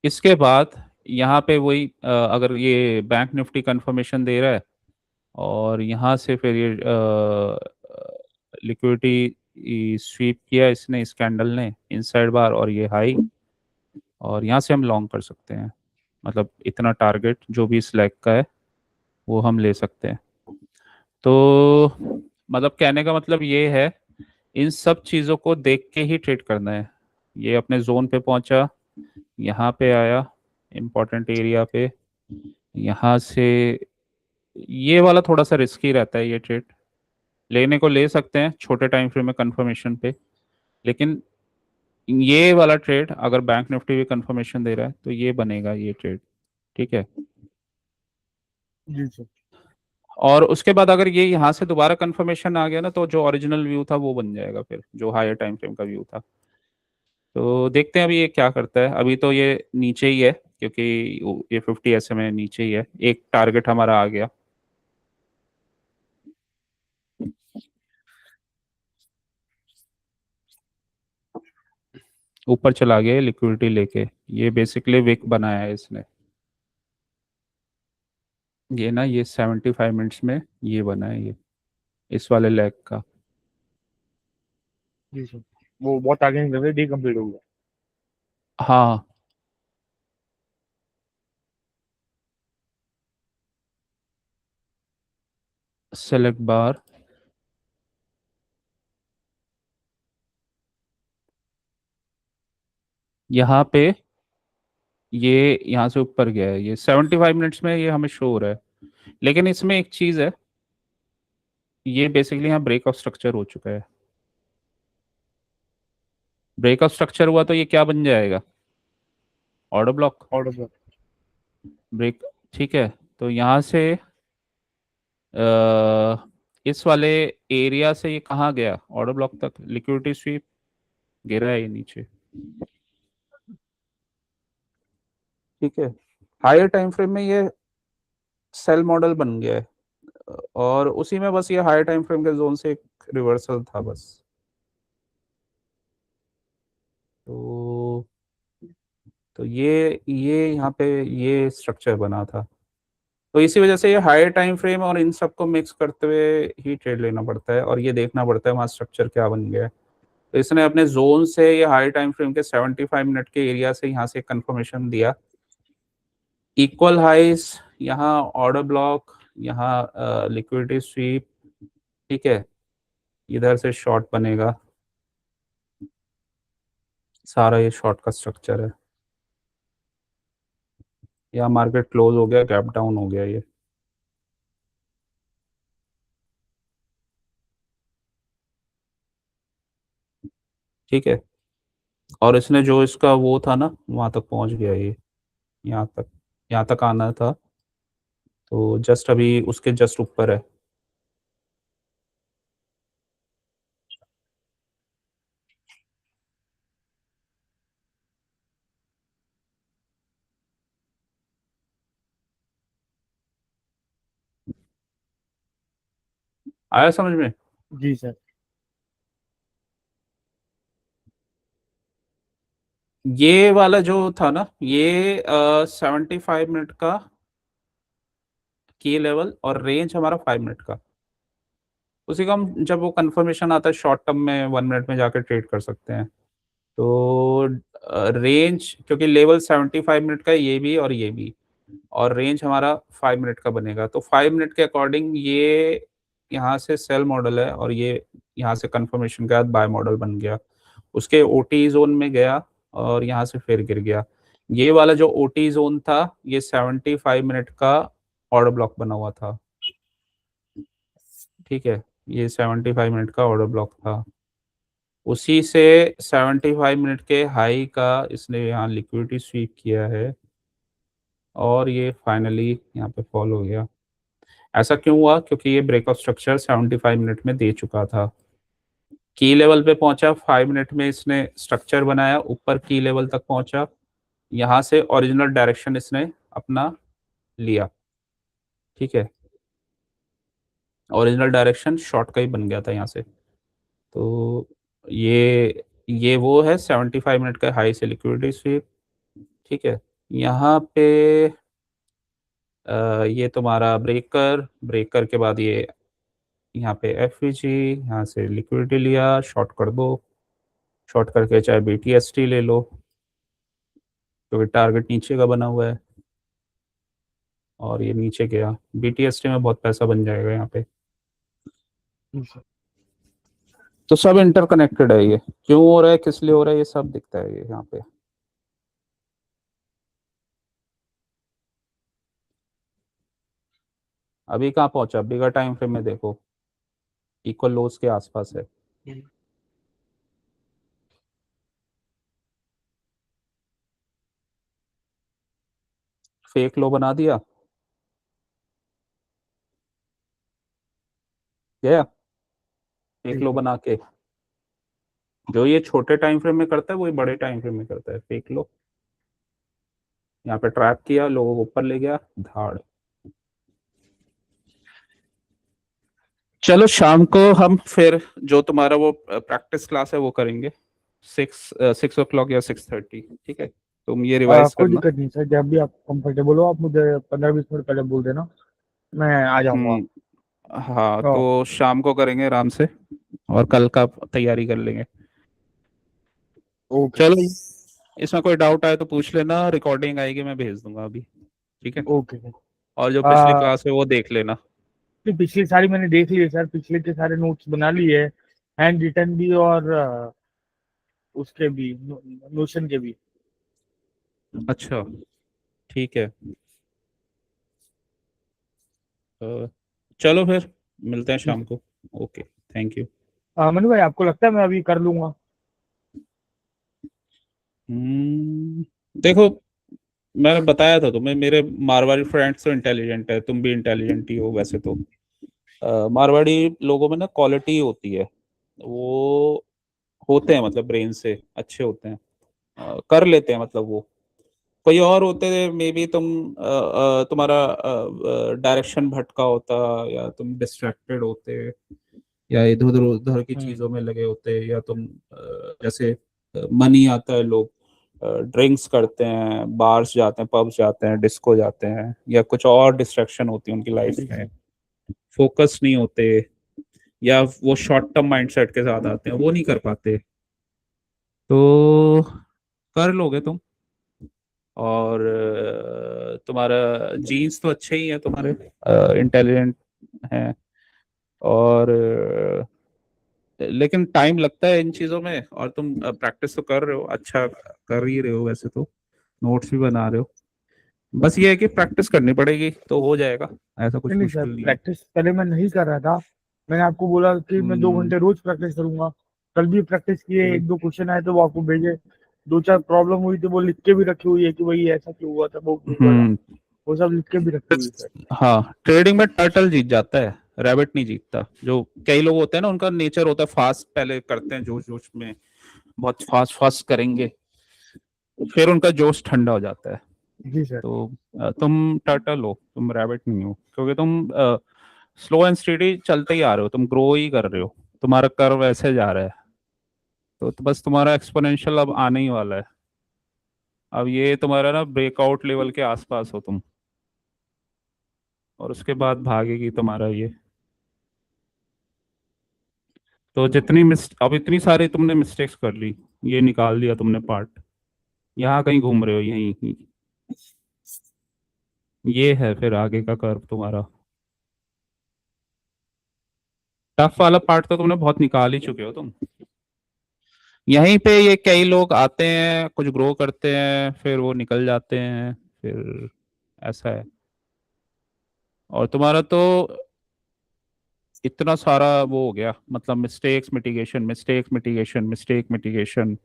इसके बाद यहाँ पे वही अगर ये बैंक निफ्टी कंफर्मेशन दे रहा है और यहाँ से फिर ये लिक्विडिटी स्वीप किया इसने, इस कैंडल ने इनसाइड बार और ये हाई, और यहाँ से हम लॉन्ग कर सकते हैं। मतलब इतना टारगेट जो भी इस लेग का है वो हम ले सकते हैं। तो मतलब कहने का मतलब ये है, इन सब चीज़ों को देख के ही ट्रेड करना है। ये अपने जोन पे पहुंचा, यहाँ पे आया इम्पोर्टेंट एरिया पे, यहाँ से ये वाला थोड़ा सा रिस्की रहता है, ये ट्रेड लेने को ले सकते हैं छोटे टाइम फ्रेम में कंफर्मेशन पे, लेकिन ये वाला ट्रेड अगर बैंक निफ्टी भी कंफर्मेशन दे रहा है तो ये बनेगा ये ट्रेड। ठीक है। जी सर। और उसके बाद अगर ये यहाँ से दोबारा कंफर्मेशन आ गया ना, तो जो ओरिजिनल व्यू था वो बन जाएगा, फिर जो हायर टाइम फ्रेम का व्यू था। तो देखते हैं अभी ये क्या करता है। अभी तो ये नीचे ही है क्योंकि ये 50 SMA नीचे ही है। एक टारगेट हमारा आ गया। ऊपर चला गया लिक्विडिटी लेके, ये बेसिकली विक बनाया है इसने। ये ना, ये 75 मिनट्स में ये बना है, ये इस वाले लेग का। जी सर, वो बहुत आगे निकल गए, डी कंप्लीट हो गया। हाँ। सेलेक्ट बार, यहाँ पे ये यहाँ से ऊपर गया है, ये 75 मिनट्स में ये हमें शो हो रहा है। लेकिन इसमें एक चीज़ है, ये बेसिकली यहाँ ब्रेकआउट स्ट्रक्चर हो चुका है। ब्रेकआउट स्ट्रक्चर हुआ तो ये क्या बन जाएगा, order block. Order sir. Break, ठीक है। तो यहाँ से इस वाले एरिया से ये कहाँ गया, ऑर्डर ब्लॉक तक, लिक्विडिटी स्वीप गिरा है ये नीचे। ठीक है। हायर टाइम फ्रेम में ये सेल मॉडल बन गया है, और उसी में बस ये हायर टाइम फ्रेम के जोन से एक रिवर्सल था बस। तो ये यहाँ पे ये स्ट्रक्चर बना था। तो इसी वजह से ये हायर टाइम फ्रेम और इन सबको मिक्स करते हुए ही ट्रेड लेना पड़ता है, और ये देखना पड़ता है वहाँ स्ट्रक्चर क्या बन गया है। तो इसने अपने जोन से ये हायर टाइम फ्रेम के 75 मिनट के एरिया से यहाँ से कंफर्मेशन दिया, इक्वल हाइस, यहाँ ऑर्डर ब्लॉक, यहाँ लिक्विडिटी स्वीप। ठीक है। इधर से शॉर्ट बनेगा, सारा ये शॉर्ट का स्ट्रक्चर है। यहाँ मार्केट क्लोज हो गया, गैप डाउन हो गया ये। ठीक है। और इसने जो इसका वो था ना, वहां तक पहुंच गया ये, यहाँ तक, यहाँ तक आना था। तो जस्ट अभी उसके जस्ट ऊपर है। आया समझ में। जी सर। ये वाला जो था ना, ये 75 मिनट का की लेवल और रेंज हमारा 5 मिनट का। उसी का हम जब वो कंफर्मेशन आता है शॉर्ट टर्म में 1 मिनट में जाकर ट्रेड कर सकते हैं। तो रेंज, क्योंकि लेवल 75 मिनट का है ये भी और ये भी, और रेंज हमारा 5 मिनट का बनेगा। तो 5 मिनट के अकॉर्डिंग ये यहाँ से सेल मॉडल है, और ये यहाँ से कंफर्मेशन के बाद बाय मॉडल बन गया। उसके ओटी जोन में गया और यहाँ से फिर गिर गया। ये वाला जो ओटी जोन था, ये 75 मिनट का ऑर्डर ब्लॉक बना हुआ था। ठीक है, ये 75 मिनट का ऑर्डर ब्लॉक था। उसी से 75 मिनट के हाई का इसने यहाँ लिक्विडिटी स्वीप किया है, और ये फाइनली यहाँ पे फॉल हो गया। ऐसा क्यों हुआ? क्योंकि ये ब्रेकआउट स्ट्रक्चर 75 मिनट में दे चुका था। की लेवल पे पहुंचा, 5 मिनट में इसने स्ट्रक्चर बनाया, ऊपर की लेवल तक पहुंचा, यहाँ से ओरिजिनल डायरेक्शन इसने अपना लिया। ठीक है, ओरिजिनल डायरेक्शन शॉर्ट का ही बन गया था यहाँ से। तो ये वो है 75 मिनट का हाई से लिक्विडिटी स्वीप। ठीक है, यहाँ पे ये तुम्हारा ब्रेकर, ब्रेकर के बाद ये यहाँ पे एफ यहाँ से लिक्विडिटी लिया, शॉर्ट कर दो, शॉर्ट करके चाहे BTST ले लो, क्योंकि टारगेट नीचे का बना हुआ है, और ये नीचे गया। BTST में बहुत पैसा बन जाएगा यहाँ पे। जी सर। तो सब इंटरकनेक्टेड है, ये क्यों हो रहा है, किस लिए हो रहा है, ये सब दिखता है ये यहाँ पे। अभी कहाँ पहुंचा? अभी का टाइम फ्रेम में देखो, इक्वल लोस के आसपास है। फेक लो बना दिया क्या? फेक ठीक लो है। बना के, जो ये छोटे टाइम फ्रेम में करता है वही बड़े टाइम फ्रेम में करता है। फेक लो, यहाँ पे ट्रैप किया, लोगों को ऊपर ले गया, धाड़। चलो शाम को हम फिर जो तुम्हारा वो प्रैक्टिस क्लास है वो करेंगे, 6 o'clock या 6:30। ठीक है, तुम ये रिवाइज कोई करना। दिक्कत नहीं सर, जब भी आप कंफर्टेबल हो आप मुझे 15-20 मिनट पहले बोल देना, मैं आ जाऊंगा। हाँ, हाँ। तो शाम को करेंगे आराम से, और कल का तैयारी कर लेंगे। ओके चलो, सर। इसमें कोई डाउट आए तो पूछ लेना, रिकॉर्डिंग आएगी मैं भेज दूंगा अभी। ठीक है, ओके सर। और जो पिछली आ, क्लास है वो देख लेना। नहीं, पिछली सारी मैंने देख ली है सर, पिछले के सारे नोट्स बना लिए है, हैंड रिटन भी और उसके भी, नोशन के भी। अच्छा, ठीक है। अ, चलो फिर मिलते हैं जी शाम को। Okay, thank you. मनु भाई, आपको लगता है मैं अभी कर लूंगा? देखो, मैंने बताया था तुम्हें, मेरे मारवाड़ी फ्रेंड्स तो इंटेलिजेंट है, तुम भी इंटेलिजेंट ही हो वैसे तो। मारवाड़ी लोगों में ना क्वालिटी होती है, वो होते हैं मतलब ब्रेन से अच्छे होते हैं, कर लेते हैं मतलब वो। कोई और होते मे बी तुम तुम्हारा डायरेक्शन भटका होता, या तुम डिस्ट्रैक्टेड होते, या इधर उधर उधर की हम्म। चीजों में लगे होते, या तुम जैसे मन ही आता है, लोग ड्रिंक्स करते हैं, बार्स जाते हैं, पब्स जाते हैं, डिस्को जाते हैं, या कुछ और डिस्ट्रैक्शन होती है उनकी लाइफ जी में, सर। फोकस नहीं होते, या वो शॉर्ट टर्म माइंडसेट के साथ आते हैं, वो नहीं कर पाते। तो कर लोगे तुम, और तुम्हारा जीन्स तो अच्छे ही है तुम्हारे, इंटेलिजेंट हैं, और लेकिन टाइम लगता है इन चीजों में, और तुम प्रैक्टिस तो कर रहे हो, अच्छा कर ही रहे हो वैसे तो, नोट्स भी बना रहे हो। बस ये है कि प्रैक्टिस करनी पड़ेगी तो हो जाएगा, ऐसा कुछ नहीं नहीं सर, मुश्किल नहीं है। प्रैक्टिस पहले मैं नहीं कर रहा था। मैंने आपको बोला कि मैं दो हम्म, घंटे रोज प्रैक्टिस करूंगा। कल भी प्रैक्टिस किए, हम्म, एक दो क्वेश्चन आए तो वो आपको भेजे। दो चार प्रॉब्लम हुई थी, वो लिख के भी रखी हुई है कि भाई ऐसा क्यों हुआ था, वो क्यों हुआ था। हम्म। वो सब लिख के भी रखी हुई है सर। हाँ, ट्रेडिंग में टर्टल जीत जाता है, रैबिट नहीं जीतता। जो कई लोग होते हैं ना, उनका नेचर होता है फास्ट, पहले करते हैं जोश जोश में, बहुत फास्ट फास्ट करेंगे, फिर उनका जोश ठंडा हो जाता है। जी सर। तो तुम टर्टल हो, तुम रैबिट नहीं हो, क्योंकि तुम स्लो एंड स्टेडी चलते ही आ रहे हो, तुम ग्रो ही कर रहे हो, तुम्हारा कर्व ऐसे जा रहा है। तो बस तुम्हारा एक्सपोनेंशियल अब आने ही वाला है। अब ये तुम्हारा ना ब्रेकआउट लेवल के आसपास हो तुम, और उसके बाद भागेगी तुम्हारा ये। तो जितनी मिस अब इतनी सारी तुमने मिस्टेक्स कर ली, ये निकाल दिया तुमने पार्ट, यहाँ कहीं घूम रहे हो यहीं, ये है फिर आगे का कर्व तुम्हारा। टफ वाला पार्ट तो तुमने बहुत निकाल ही चुके हो तुम। यहीं पे ये कई लोग आते हैं, कुछ ग्रो करते हैं, फिर वो निकल जाते हैं, फिर ऐसा है। और तुम्हारा तो इतना सारा वो हो गया, मतलब mistakes mitigation, mistakes mitigation, mistake mitigation.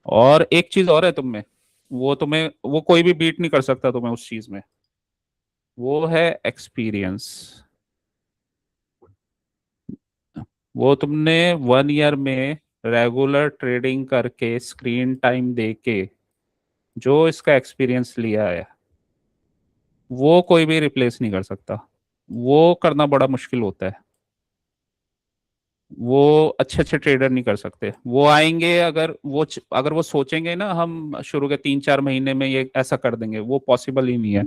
और एक चीज और है तुम में, वो तुम्हें, वो कोई भी बीट नहीं कर सकता तुम्हें उस चीज में, वो है एक्सपीरियंस। वो तुमने 1 ईयर में रेगुलर ट्रेडिंग करके, स्क्रीन टाइम देके जो इसका एक्सपीरियंस लिया है, वो कोई भी रिप्लेस नहीं कर सकता। वो करना बड़ा मुश्किल होता है। वो अच्छे अच्छे ट्रेडर नहीं कर सकते। वो आएंगे, अगर वो सोचेंगे ना हम शुरू के 3-4 महीने में ये ऐसा कर देंगे, वो पॉसिबल ही नहीं है,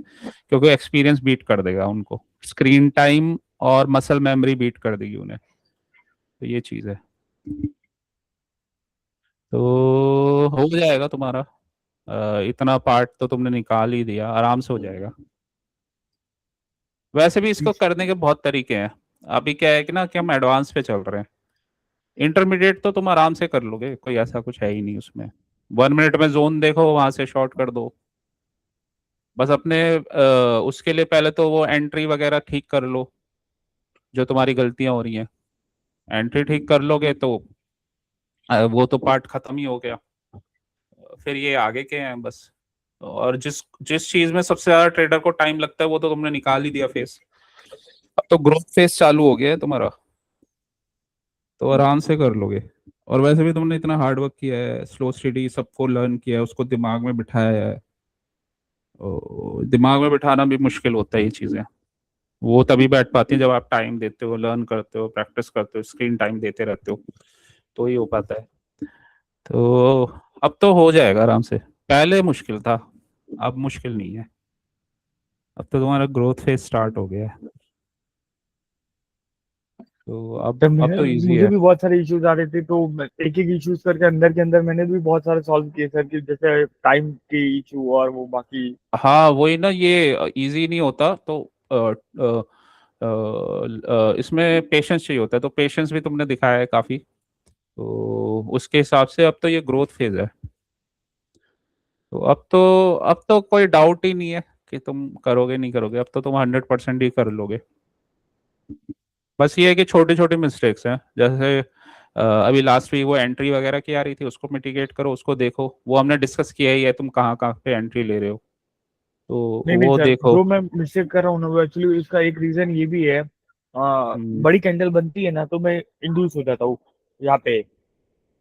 क्योंकि एक्सपीरियंस बीट कर देगा उनको, स्क्रीन टाइम और मसल मेमोरी बीट कर देगी उन्हें। तो ये चीज़ है। तो हो जाएगा तुम्हारा। इतना पार्ट तो तुमने निकाल ही दिया, आराम से हो जाएगा। वैसे भी इसको करने के बहुत तरीके हैं। अभी क्या है कि ना, कि हम एडवांस पे चल रहे हैं। इंटरमीडिएट तो तुम आराम से कर लोगे, कोई ऐसा कुछ है ही नहीं उसमें। 1 मिनट में जोन देखो, वहां से शॉर्ट कर दो। बस अपने उसके लिए पहले तो वो एंट्री वगैरह ठीक कर लो, जो तुम्हारी गलतियां हो रही हैं। एंट्री ठीक कर लोगे तो वो तो पार्ट खत्म ही हो गया। फिर ये आगे के हैं बस। और जिस जिस चीज में सबसे ज्यादा ट्रेडर को टाइम लगता है, वो तो तुमने निकाल ही दिया फेस। अब तो ग्रोथ फेस चालू हो गया है तुम्हारा, तो आराम से कर लोगे। और वैसे भी तुमने इतना हार्ड वर्क किया है, स्लो स्टडी सबको लर्न किया है, उसको दिमाग में बिठाया है। दिमाग में बिठाना भी मुश्किल होता है ये चीजें। वो तभी बैठ पाती है जब आप टाइम देते हो, लर्न करते हो, प्रैक्टिस करते हो, स्क्रीन टाइम देते रहते हो, तो ही हो पाता है। तो अब तो हो जाएगा आराम से। पहले मुश्किल था, अब मुश्किल नहीं है। अब तो तुम्हारा ग्रोथ फेज स्टार्ट हो गया है, तो तो अब मैं तो इजी मुझे है। भी बहुत सारे इश्यूज आ रहे थे, तो एक एक इश्यूज करके अंदर के अंदर मैंने भी बहुत सारे सॉल्व किए सर, कि जैसे टाइम के इशू और वो बाकी। हाँ वही ना, ये इजी नहीं होता। तो इसमें पेशेंस चाहिए होता है, तो पेशेंस भी तुमने दिखाया है काफी। तो उसके हिसाब से अब तो ये ग्रोथ फेज है। तो अब तो कोई डाउट ही नहीं है कि तुम करोगे नहीं करोगे। अब तो तुम 100% ही कर लोगे। बस ये है कि छोटी छोटी मिस्टेक्स हैं, जैसे अभी लास्ट वीक वो एंट्री वगैरह की आ रही थी, उसको मिटिगेट करो, उसको देखो। वो हमने डिस्कस किया ही है, तुम कहाँ कहाँ पे एंट्री ले रहे हो, तो नहीं नहीं वो सर, देखो। जो मैं मिस्टेक कर रहा हूँ ना, वो एक्चुअली इसका एक रीजन ये भी है। हम्म। बड़ी कैंडल बनती है ना, तो मैं इंड्यूस हो जाता हूँ यहाँ पे।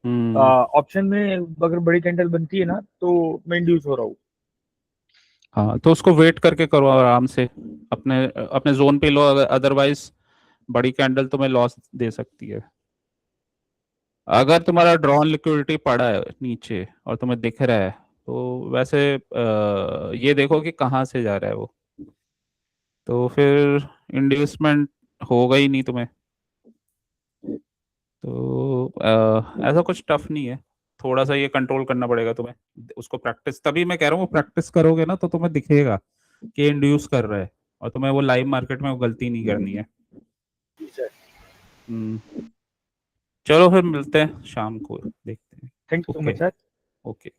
हम्म। ऑप्शन में अगर बड़ी कैंडल बनती है ना, तो मैं इंड्यूस हो रहा हूँ। हाँ तो उसको वेट करके करो आराम से, अपने अपने जोन पे लो, अदरवाइज बड़ी कैंडल तुम्हें लॉस दे सकती है। अगर तुम्हारा ड्रॉन लिक्विडिटी पड़ा है नीचे और तुम्हें दिख रहा है, तो वैसे ये देखो कि कहाँ से जा रहा है वो, तो फिर इंड्यूसमेंट होगा ही नहीं तुम्हें। तो ऐसा कुछ टफ नहीं है। थोड़ा सा ये कंट्रोल करना पड़ेगा तुम्हें, उसको प्रैक्टिस, तभी मैं कह रहा हूँ प्रैक्टिस करोगे ना तो तुम्हें दिखेगा कि इंड्यूस कर रहा है, और तुम्हें वो लाइव मार्केट में वो गलती नहीं करनी है। हम्म। चलो फिर मिलते हैं शाम को, देखते हैं। Thank you so okay. Much sir. Okay.